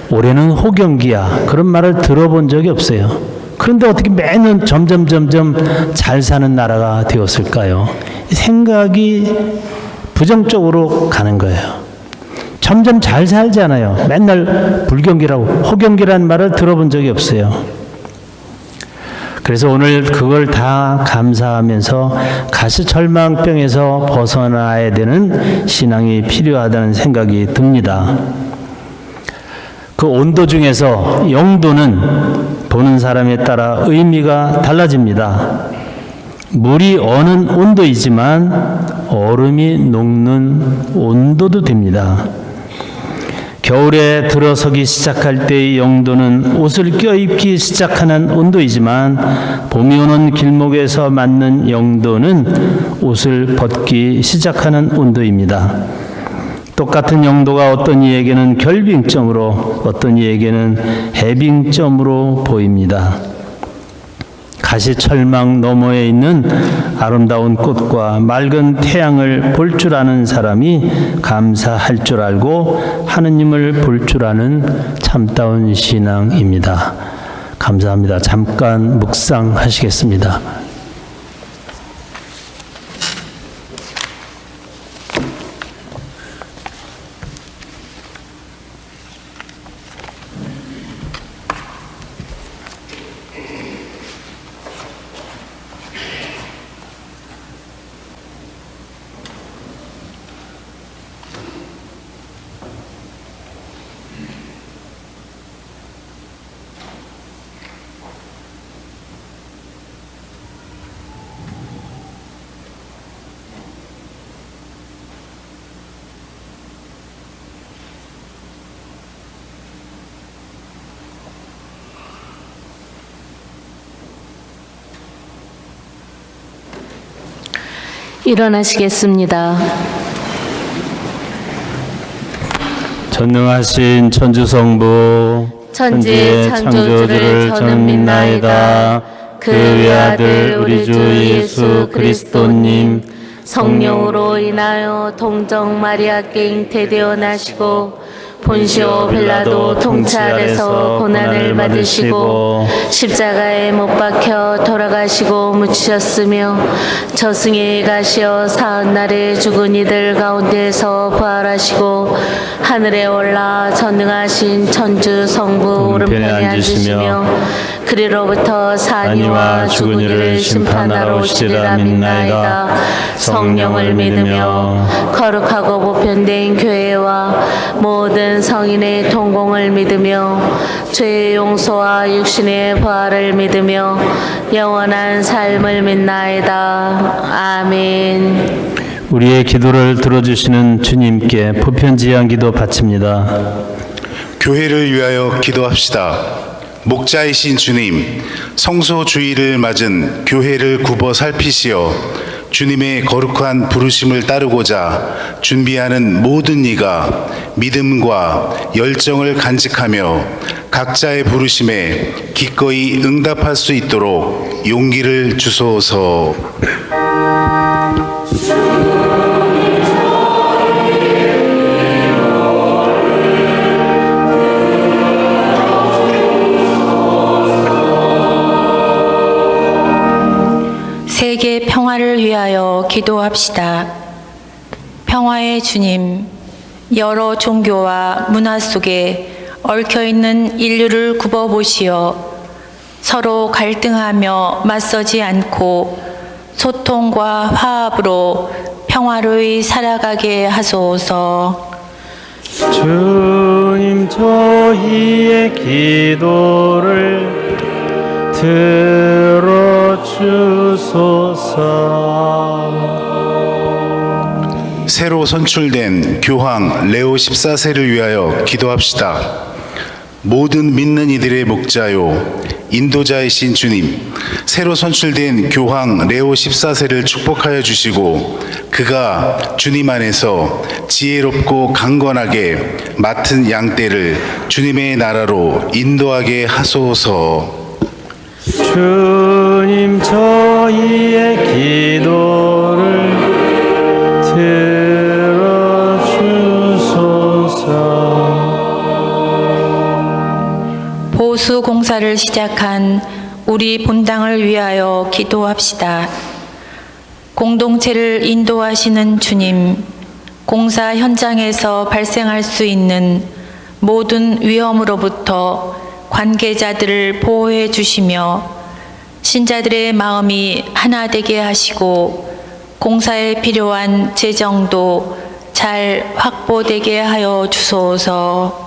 올해는 호경기야 그런 말을 들어본 적이 없어요. 그런데 어떻게 매년 점점 잘 사는 나라가 되었을까요? 생각이 부정적으로 가는 거예요. 점점 잘 살잖아요. 맨날 불경기라고 호경기라는 말을 들어본 적이 없어요. 그래서 오늘 그걸 다 감사하면서 가시철망병에서 벗어나야 되는 신앙이 필요하다는 생각이 듭니다. 그 온도 중에서 영도는 보는 사람에 따라 의미가 달라집니다. 물이 어는 온도이지만 얼음이 녹는 온도도 됩니다. 겨울에 들어서기 시작할 때의 영도는 옷을 껴입기 시작하는 온도이지만 봄이 오는 길목에서 맞는 영도는 옷을 벗기 시작하는 온도입니다. 똑같은 영도가 어떤 이에게는 결빙점으로 어떤 이에게는 해빙점으로 보입니다. 가시철망 너머에 있는 아름다운 꽃과 맑은 태양을 볼 줄 아는 사람이 감사할 줄 알고 하느님을 볼 줄 아는 참다운 신앙입니다. 감사합니다. 잠깐 묵상하시겠습니다. 일어나시겠습니다. 전능하신 천주성부 천지의 창조주를 저는 믿나이다. 그 외아들 우리 주 예수 그리스도님 성령으로 인하여 동정 마리아께 잉태되어 나시고 본시오 빌라도 통치 아래서 고난을 받으시고 십자가에 못 박혀 돌아가시고 묻히셨으며 저승에 가시어 사흘날에 죽은 이들 가운데서 부활하시고 하늘에 올라 전능하신 천주 성부 오른편에 앉으시며 그리로부터 산이와 죽은 이를 심판하러 오시리라 믿나이다. 성령을 믿으며 거룩하고 보편된 교회와 모든 성인의 동공을 믿으며 죄의 용서와 육신의 부활을 믿으며 영원한 삶을 믿나이다. 아멘. 우리의 기도를 들어주시는 주님께 보편지향 기도 바칩니다. 교회를 위하여 기도합시다. 목자이신 주님, 성소 주일을 맞은 교회를 굽어 살피시어 주님의 거룩한 부르심을 따르고자 준비하는 모든 이가 믿음과 열정을 간직하며 각자의 부르심에 기꺼이 응답할 수 있도록 용기를 주소서. 평화를 위하여 기도합시다. 평화의 주님, 여러 종교와 문화 속에 얽혀있는 인류를 굽어보시어 서로 갈등하며 맞서지 않고 소통과 화합으로 평화로이 살아가게 하소서. 주님, 저희의 기도를 들어주소서. 새로 선출된 교황 레오 14세를 위하여 기도합시다. 모든 믿는 이들의 목자요 인도자이신 주님, 새로 선출된 교황 레오 14세를 축복하여 주시고 그가 주님 안에서 지혜롭고 강건하게 맡은 양떼를 주님의 나라로 인도하게 하소서. 주님, 저희의 기도를 들어주소서. 보수 공사를 시작한 우리 본당을 위하여 기도합시다. 공동체를 인도하시는 주님, 공사 현장에서 발생할 수 있는 모든 위험으로부터 관계자들을 보호해 주시며 신자들의 마음이 하나 되게 하시고 공사에 필요한 재정도 잘 확보되게 하여 주소서.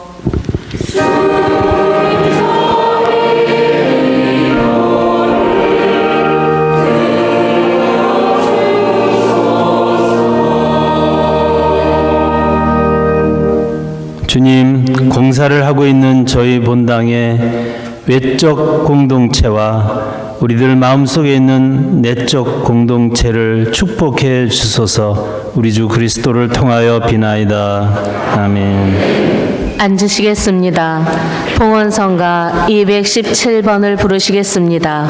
주님, 공사를 하고 있는 저희 본당의 외적 공동체와 우리들 마음속에 있는 내적 공동체를 축복해 주소서. 우리 주 그리스도를 통하여 비나이다. 아멘. 앉으시겠습니다. 봉헌성가 217번을 부르시겠습니다.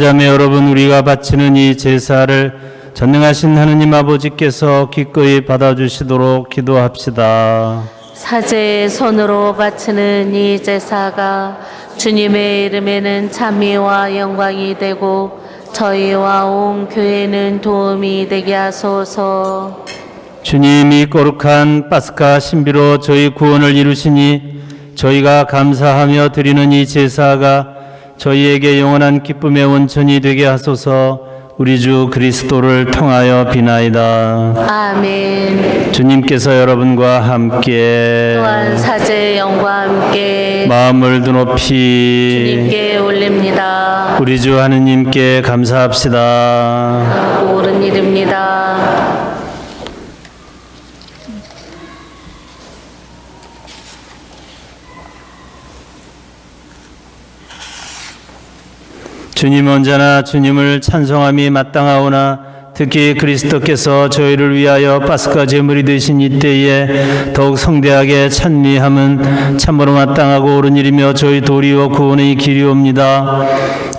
형제자매 여러분, 우리가 바치는 이 제사를 전능하신 하느님 아버지께서 기꺼이 받아주시도록 기도합시다. 사제의 손으로 바치는 이 제사가 주님의 이름에는 찬미와 영광이 되고 저희와 온 교회는 도움이 되게 하소서. 주님이 거룩한 파스카 신비로 저희 구원을 이루시니 저희가 감사하며 드리는 이 제사가 저희에게 영원한 기쁨의 원천이 되게 하소서. 우리 주 그리스도를 통하여 비나이다. 아멘. 주님께서 여러분과 함께 또한 사제의 영과 함께 마음을 드높이 주님께 올립니다. 우리 주 하느님께 감사합시다. 옳은 일입니다. 주님 언제나 주님을 찬송함이 마땅하오나 특히 그리스도께서 저희를 위하여 파스카 제물이 되신 이때에 더욱 성대하게 찬미함은 참으로 마땅하고 옳은 일이며 저희 도리어 구원의 길이옵니다.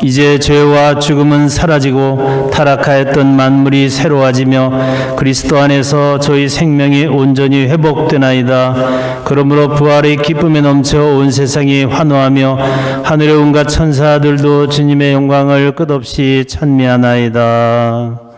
이제 죄와 죽음은 사라지고 타락하였던 만물이 새로워지며 그리스도 안에서 저희 생명이 온전히 회복되나이다. 그러므로 부활의 기쁨에 넘쳐 온 세상이 환호하며 하늘의 온갖 천사들도 주님의 영광을 끝없이 찬미하나이다.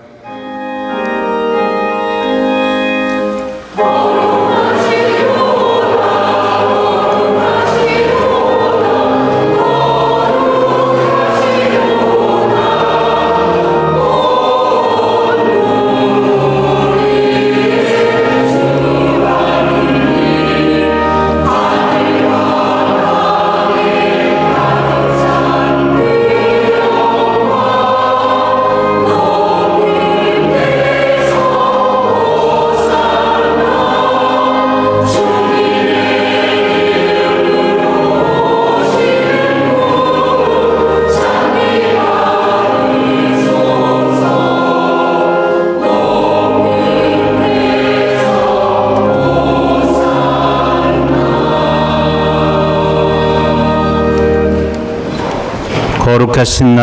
거룩하신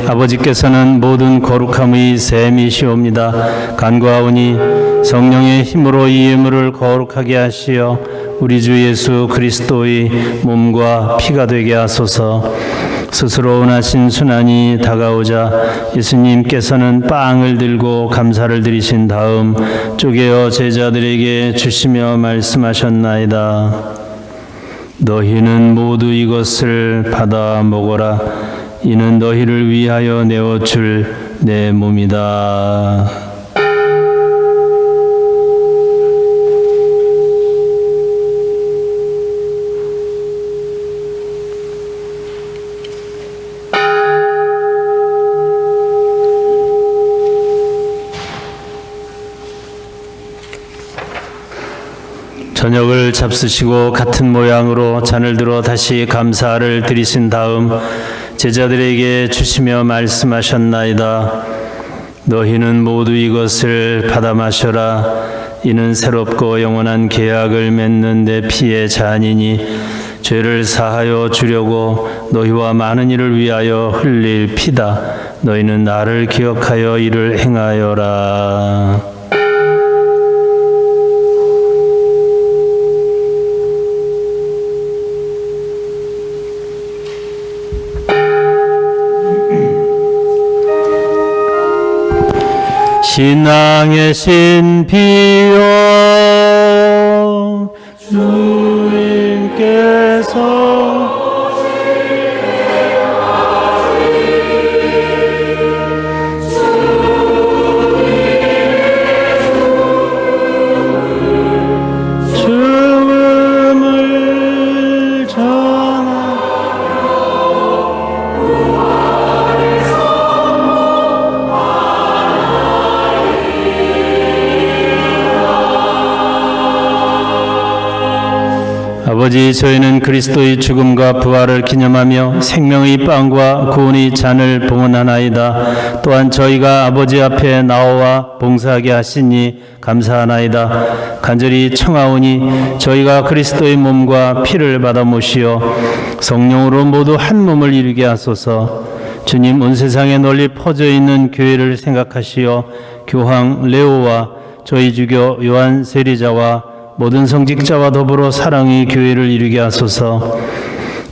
아버지께서는 모든 거룩함의 셈이시옵니다. 간구하오니 성령의 힘으로 이 예물을 거룩하게 하시어 우리 주 예수 그리스도의 몸과 피가 되게 하소서. 스스로 원하신 순환이 다가오자 예수님께서는 빵을 들고 감사를 드리신 다음 쪼개어 제자들에게 주시며 말씀하셨나이다. 너희는 모두 이것을 받아 먹어라. 이는 너희를 위하여 내어줄 내 몸이다. 저녁을 잡수시고 같은 모양으로 잔을 들어 다시 감사를 드리신 다음 제자들에게 주시며 말씀하셨나이다. 너희는 모두 이것을 받아 마셔라. 이는 새롭고 영원한 계약을 맺는 내 피의 잔이니 죄를 사하여 주려고 너희와 많은 이를 위하여 흘릴 피다. 너희는 나를 기억하여 이를 행하여라. 신앙의 신비여 주님께서 죽음을 전하 아버지, 저희는 그리스도의 죽음과 부활을 기념하며 생명의 빵과 구원의 잔을 봉헌하나이다. 또한 저희가 아버지 앞에 나와 봉사하게 하시니 감사하나이다. 간절히 청하오니 저희가 그리스도의 몸과 피를 받아 모시어 성령으로 모두 한 몸을 이루게 하소서. 주님 온 세상에 널리 퍼져 있는 교회를 생각하시어 교황 레오와 저희 주교 요한 세리자와 모든 성직자와 더불어 사랑의 교회를 이루게 하소서.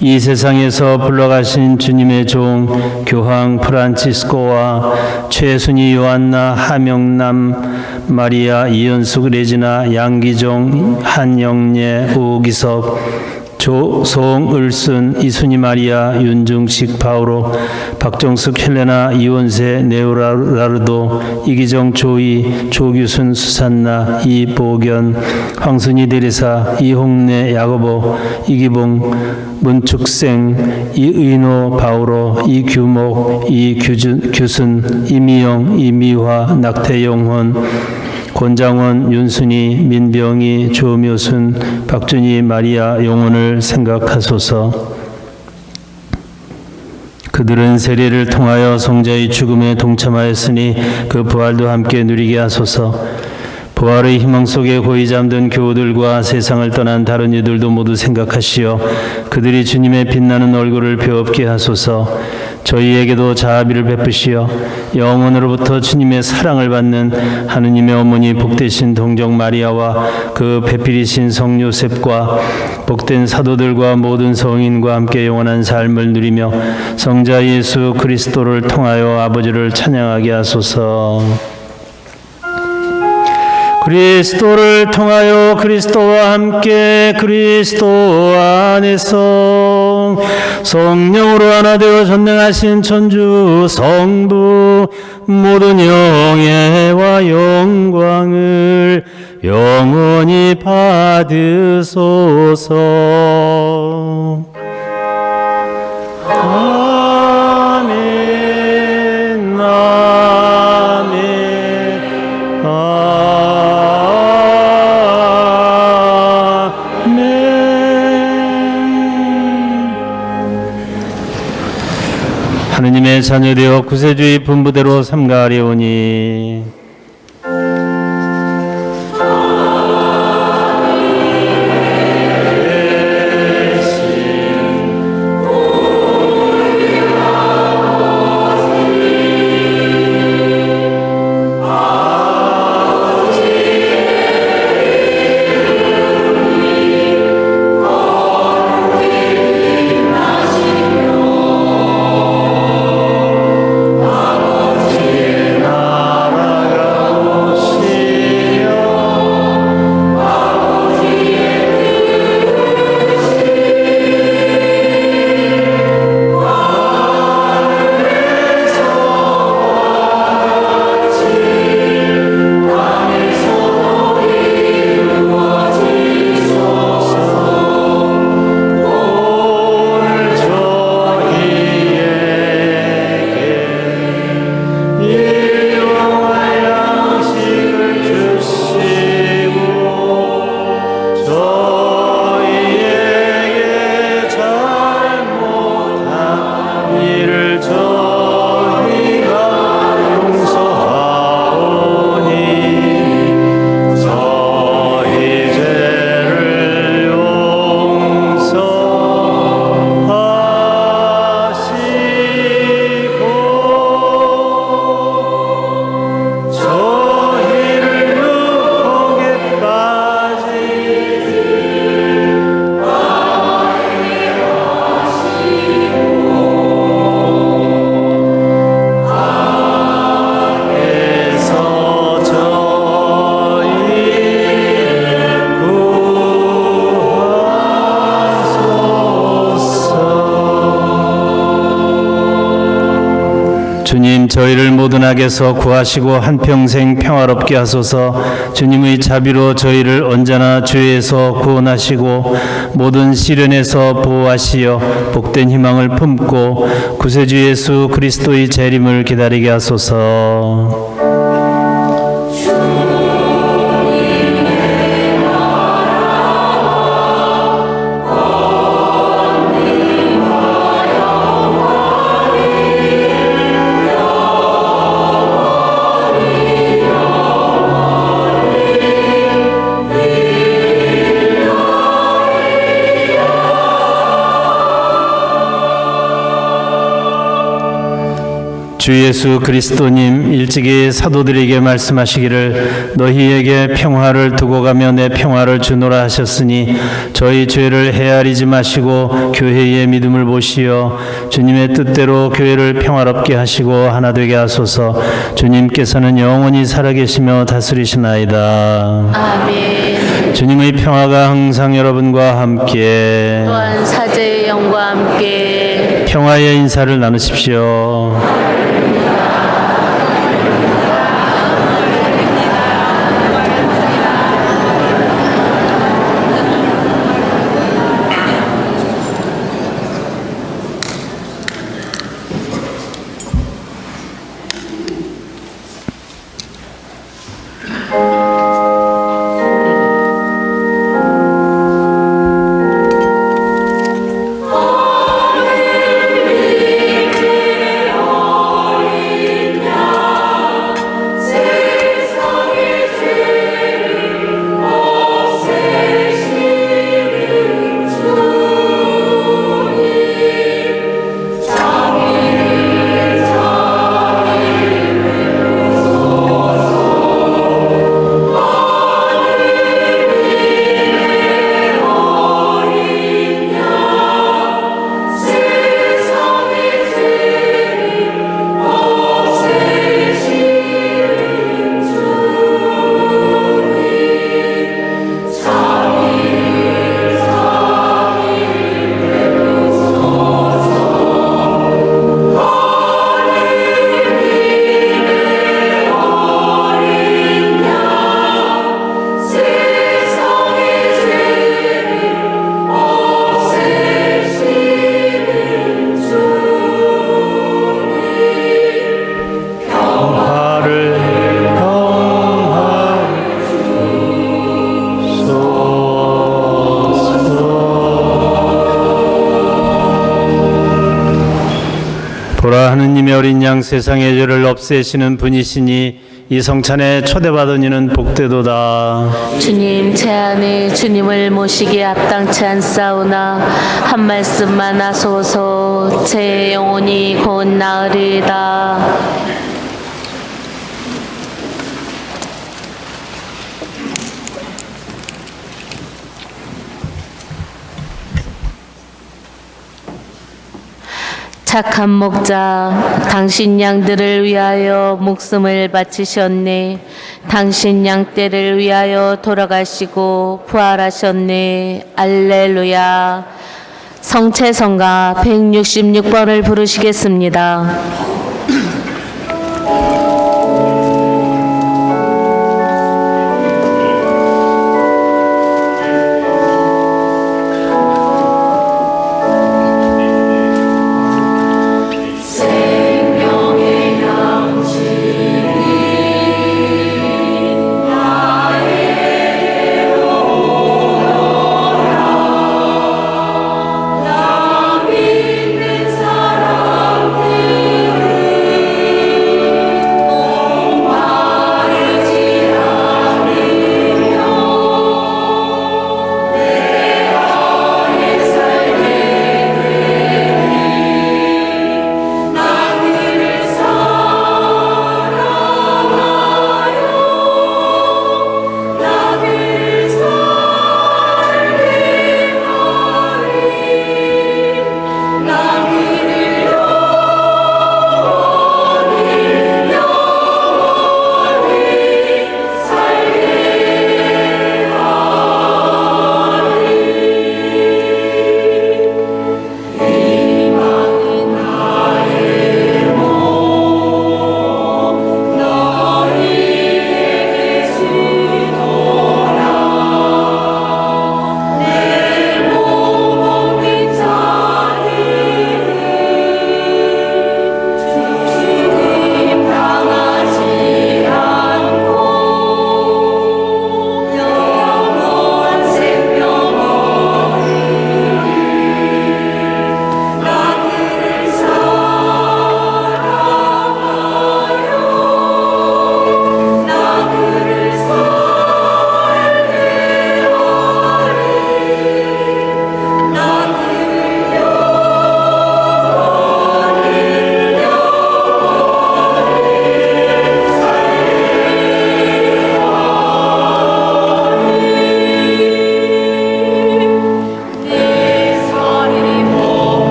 이 세상에서 불러가신 주님의 종 교황 프란치스코와 최순희 요한나 하명남 마리아 이연숙 레지나 양기종 한영예 우기섭 조송을순 이순희 마리아 윤중식 바오로 박정숙 헬레나 이원세 네오라르도 이기정 조이 조규순 수산나 이보견 황순희 대리사 이홍래 야고보 이기봉 문축생 이의노 바오로 이규목 이규순 이미영 이미화 낙태영혼 권장원, 윤순희, 민병희, 조묘순, 박준희, 마리아 영혼을 생각하소서. 그들은 세례를 통하여 성자의 죽음에 동참하였으니 그 부활도 함께 누리게 하소서. 부활의 희망 속에 고이 잠든 교우들과 세상을 떠난 다른 이들도 모두 생각하시어 그들이 주님의 빛나는 얼굴을 배웁게 하소서. 저희에게도 자비를 베푸시어 영원으로부터 주님의 사랑을 받는 하느님의 어머니 복되신 동정 마리아와 그 배필이신 성 요셉과 복된 사도들과 모든 성인과 함께 영원한 삶을 누리며 성자 예수 그리스도를 통하여 아버지를 찬양하게 하소서. 그리스도를 통하여 그리스도와 함께 그리스도 안에서 성령으로 하나 되어 전능하신 천주 성부 모든 영예와 영광을 영원히 받으소서. 아멘. 하느님의 자녀되어 구세주의 분부대로 삼가하려오니 주님 저희를 모든 악에서 구하시고 한평생 평화롭게 하소서. 주님의 자비로 저희를 언제나 죄에서 구원하시고 모든 시련에서 보호하시어 복된 희망을 품고 구세주 예수 그리스도의 재림을 기다리게 하소서. 주 예수 그리스도님 일찍이 사도들에게 말씀하시기를 너희에게 평화를 두고 가며 내 평화를 주노라 하셨으니 저희 죄를 헤아리지 마시고 교회의 믿음을 보시어 주님의 뜻대로 교회를 평화롭게 하시고 하나 되게 하소서. 주님께서는 영원히 살아계시며 다스리시나이다. 아멘. 주님의 평화가 항상 여러분과 함께 또한 사제의 영과 함께 평화의 인사를 나누십시오. 보라, 하느님의 어린 양 세상의 죄를 없애시는 분이시니 이 성찬에 초대받은 이는 복되도다. 주님 제 안에 주님을 모시기에 합당치 않사오나 한 말씀만 하소서. 제 영혼이 곧 나으리이다. 착한 목자, 당신 양들을 위하여 목숨을 바치셨네. 당신 양떼를 위하여 돌아가시고 부활하셨네. 알렐루야. 성체성가 166번을 부르시겠습니다.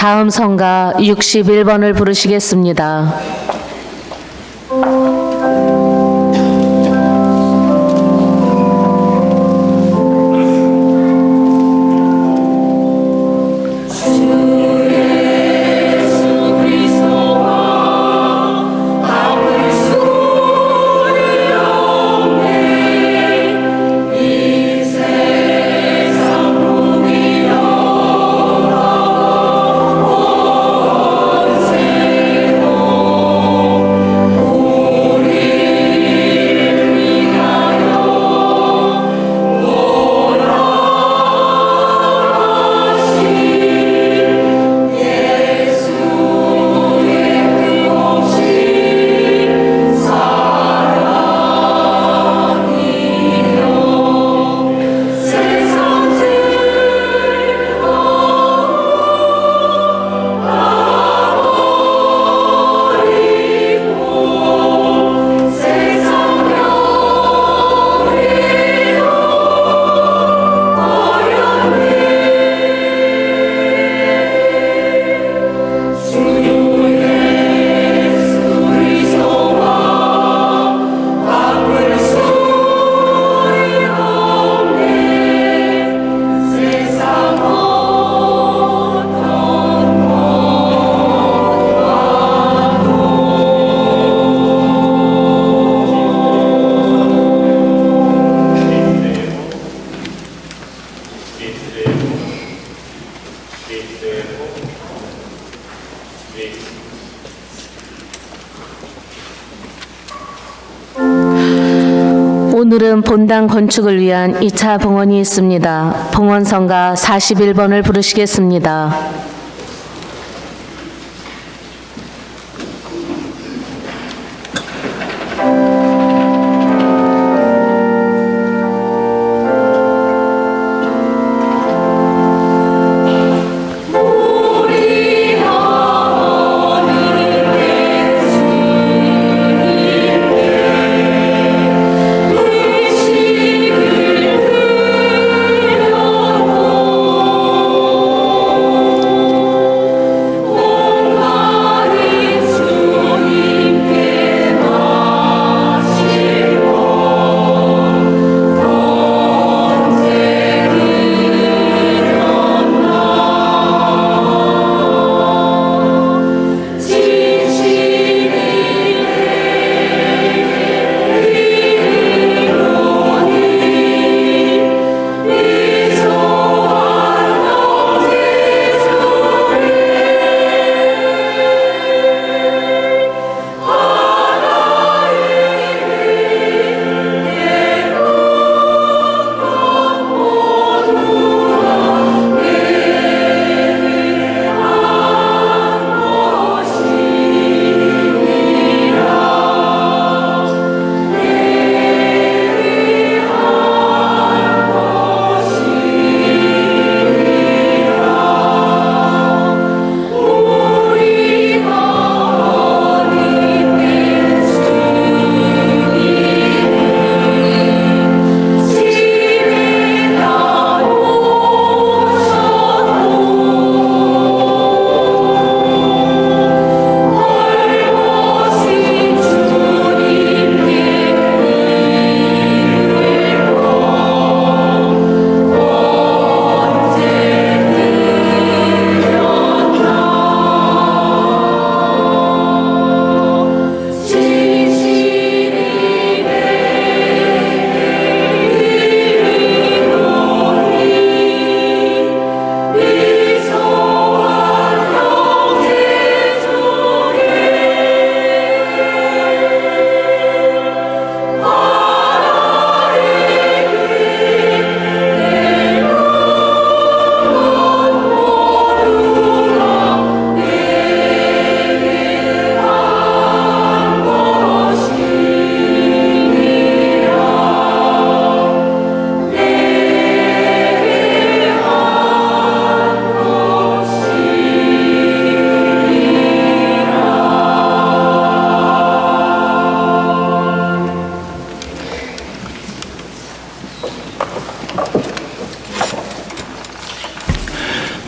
다음 성가 61번을 부르시겠습니다. 오늘은 본당 건축을 위한 2차 봉헌이 있습니다. 봉헌성가 41번을 부르시겠습니다.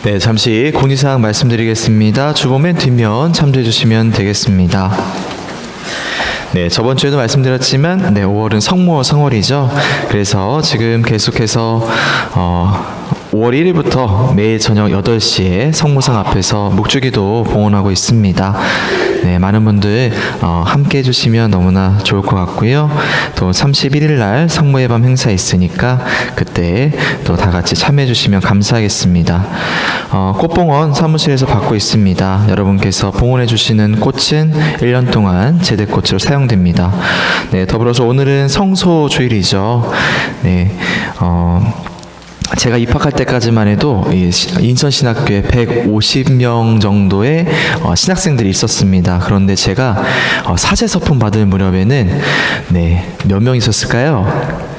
네, 잠시 공지사항 말씀드리겠습니다. 주보맨 뒷면 참조해 주시면 되겠습니다. 네, 저번 주에도 말씀드렸지만 5월은 성모 성월이죠. 그래서 지금 계속해서 5월 1일부터 매일 저녁 8시에 성모상 앞에서 묵주기도 봉헌하고 있습니다. 네, 많은 분들 함께 해주시면 너무나 좋을 것 같고요. 또 31일 날 성모의 밤 행사 있으니까 그때 또 다 같이 참여해 주시면 감사하겠습니다. 꽃봉헌 사무실에서 받고 있습니다. 여러분께서 봉헌해 주시는 꽃은 1년 동안 제대꽃으로 사용됩니다. 네, 더불어서 오늘은 성소주일이죠. 네, 제가 입학할 때까지만 해도 이 인천신학교에 150명 정도의 신학생들이 있었습니다. 그런데 제가 사제서품 받을 무렵에는 몇 명 있었을까요?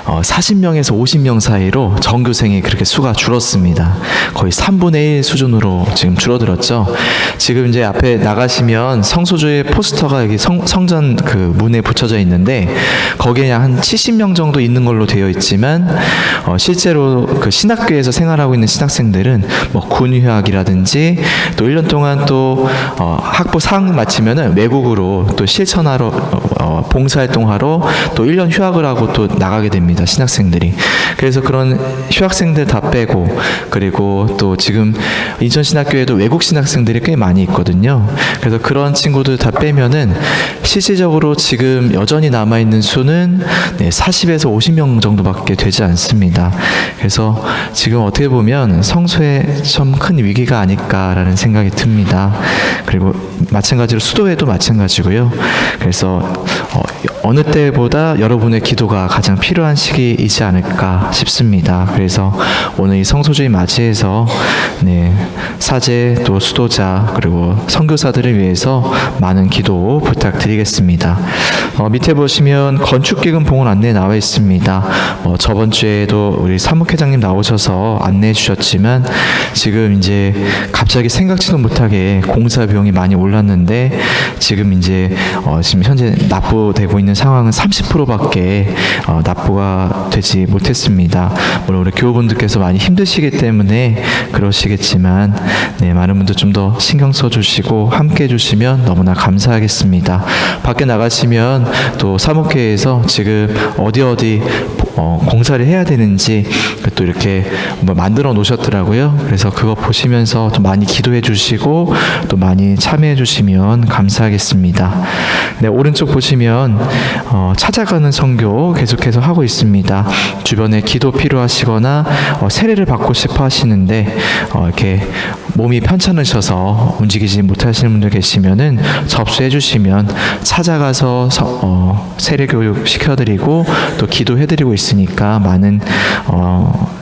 40명에서 50명 사이로 전교생이 그렇게 수가 줄었습니다. 거의 3분의 1 수준으로 지금 줄어들었죠. 지금 이제 앞에 나가시면 성소주의 포스터가 여기 성전 그 문에 붙여져 있는데 거기에 한 70명 정도 있는 걸로 되어 있지만 실제로 그 신학교에서 생활하고 있는 신학생들은 뭐 군유학이라든지 또 1년 동안 또 학부 4학년 마치면은 외국으로 또 실천하러 봉사활동하러 또 1년 휴학을 하고 또 나가게 됩니다. 신학생들이. 그래서 그런 휴학생들 다 빼고 그리고 또 지금 인천신학교에도 외국 신학생들이 꽤 많이 있거든요. 그래서 그런 친구들 다 빼면은 실질적으로 지금 여전히 남아있는 수는 40에서 50명 정도밖에 되지 않습니다. 그래서 지금 어떻게 보면 성소에 좀 큰 위기가 아닐까라는 생각이 듭니다. 그리고 마찬가지로 수도에도 마찬가지고요. 그래서 어느 때보다 여러분의 기도가 가장 필요한 시기이지 않을까 싶습니다. 그래서 오늘 이 성소주의 맞이해서 사제 또 수도자 그리고 선교사들을 위해서 많은 기도 부탁드리겠습니다. 밑에 보시면 건축기금 봉헌 안내 나와 있습니다. 저번 주에도 우리 사무회장님 나오셔서 안내해 주셨지만 지금 이제 갑자기 생각지도 못하게 공사 비용이 많이 올랐는데 지금 이제 지금 현재 납부되고 있는 상황은 30%밖에 납부가 되지 못했습니다. 물론 우리 교우분들께서 많이 힘드시기 때문에 그러시겠지만 많은 분들 좀 더 신경 써주시고 함께 해주시면 너무나 감사하겠습니다. 밖에 나가시면 또 사목회에서 지금 어디 공사를 해야 되는지 또 이렇게 만들어 놓으셨더라고요. 그래서 그거 보시면서 좀 많이 기도해 주시고 또 많이 참여해 주시면 감사하겠습니다. 오른쪽 보시면 찾아가는 선교 계속해서 하고 있습니다. 주변에 기도 필요하시거나 세례를 받고 싶어 하시는데 이렇게 몸이 편찮으셔서 움직이지 못하시는 분들 계시면은 접수해 주시면 찾아가서 세례 교육 시켜드리고 또 기도해드리고 있으니까 많은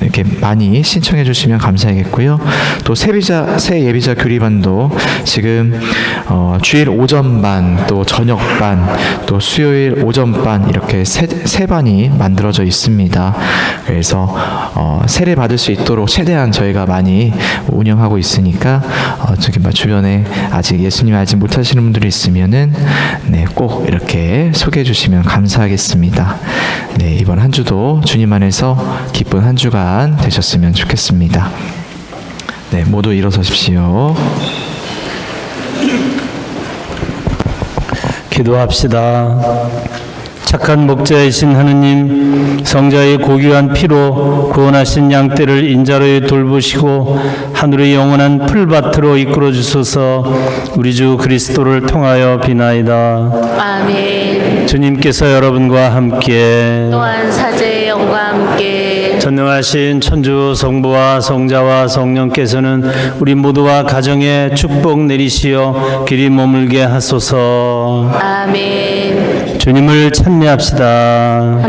이렇게 많이 신청해 주시면 감사하겠고요. 또 새 예비자 교리반도 지금 주일 오전반 또 저녁반 또 수요일 오전반 이렇게 세 반이 만들어져 있습니다. 그래서 세례 받을 수 있도록 최대한 저희가 많이 운영하고 있으니까 저기 주변에 아직 예수님 알지 못하시는 분들이 있으면은 꼭 이렇게 소개해 주시면 감사하겠습니다. 이번 한 주도 주님 안에서 기쁜 한 주간 되셨으면 좋겠습니다. 모두 일어서십시오. 기도합시다. 착한 목자이신 하느님, 성자의 고귀한 피로 구원하신 양떼를 인자로 돌보시고 하늘의 영원한 풀밭으로 이끌어 주소서. 우리 주 그리스도를 통하여 비나이다. 아멘. 주님께서 여러분과 함께 또한 사제의 영과 함께 전능하신 천주 성부와 성자와 성령께서는 우리 모두와 가정에 축복 내리시어 길이 머물게 하소서. 아멘. 주님을 찬미합시다.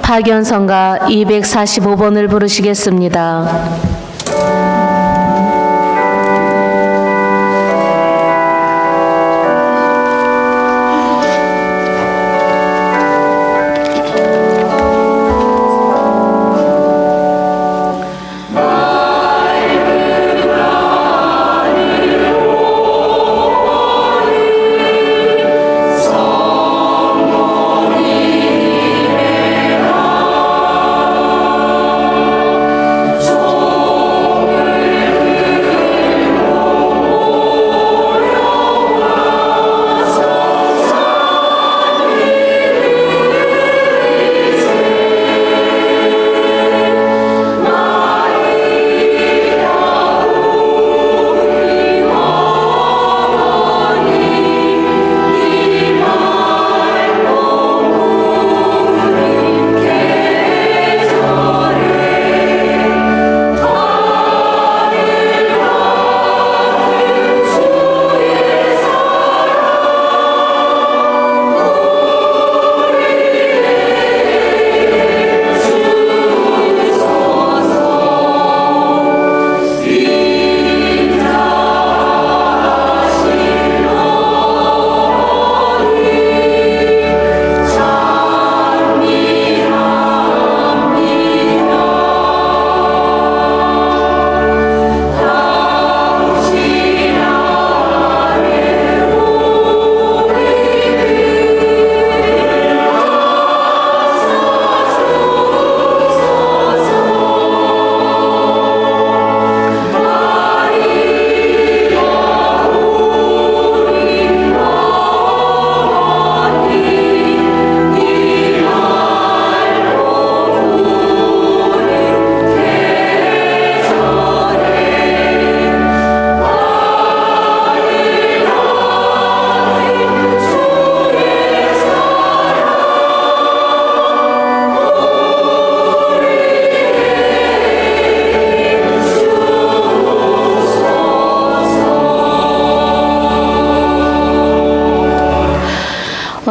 파견성가 245번을 부르시겠습니다.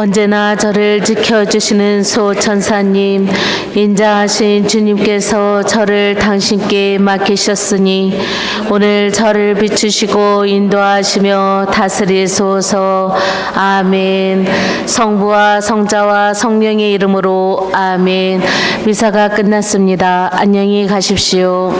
언제나 저를 지켜주시는 소천사님, 인자하신 주님께서 저를 당신께 맡기셨으니 오늘 저를 비추시고 인도하시며 다스리소서. 아멘. 성부와 성자와 성령의 이름으로 아멘. 미사가 끝났습니다. 안녕히 가십시오.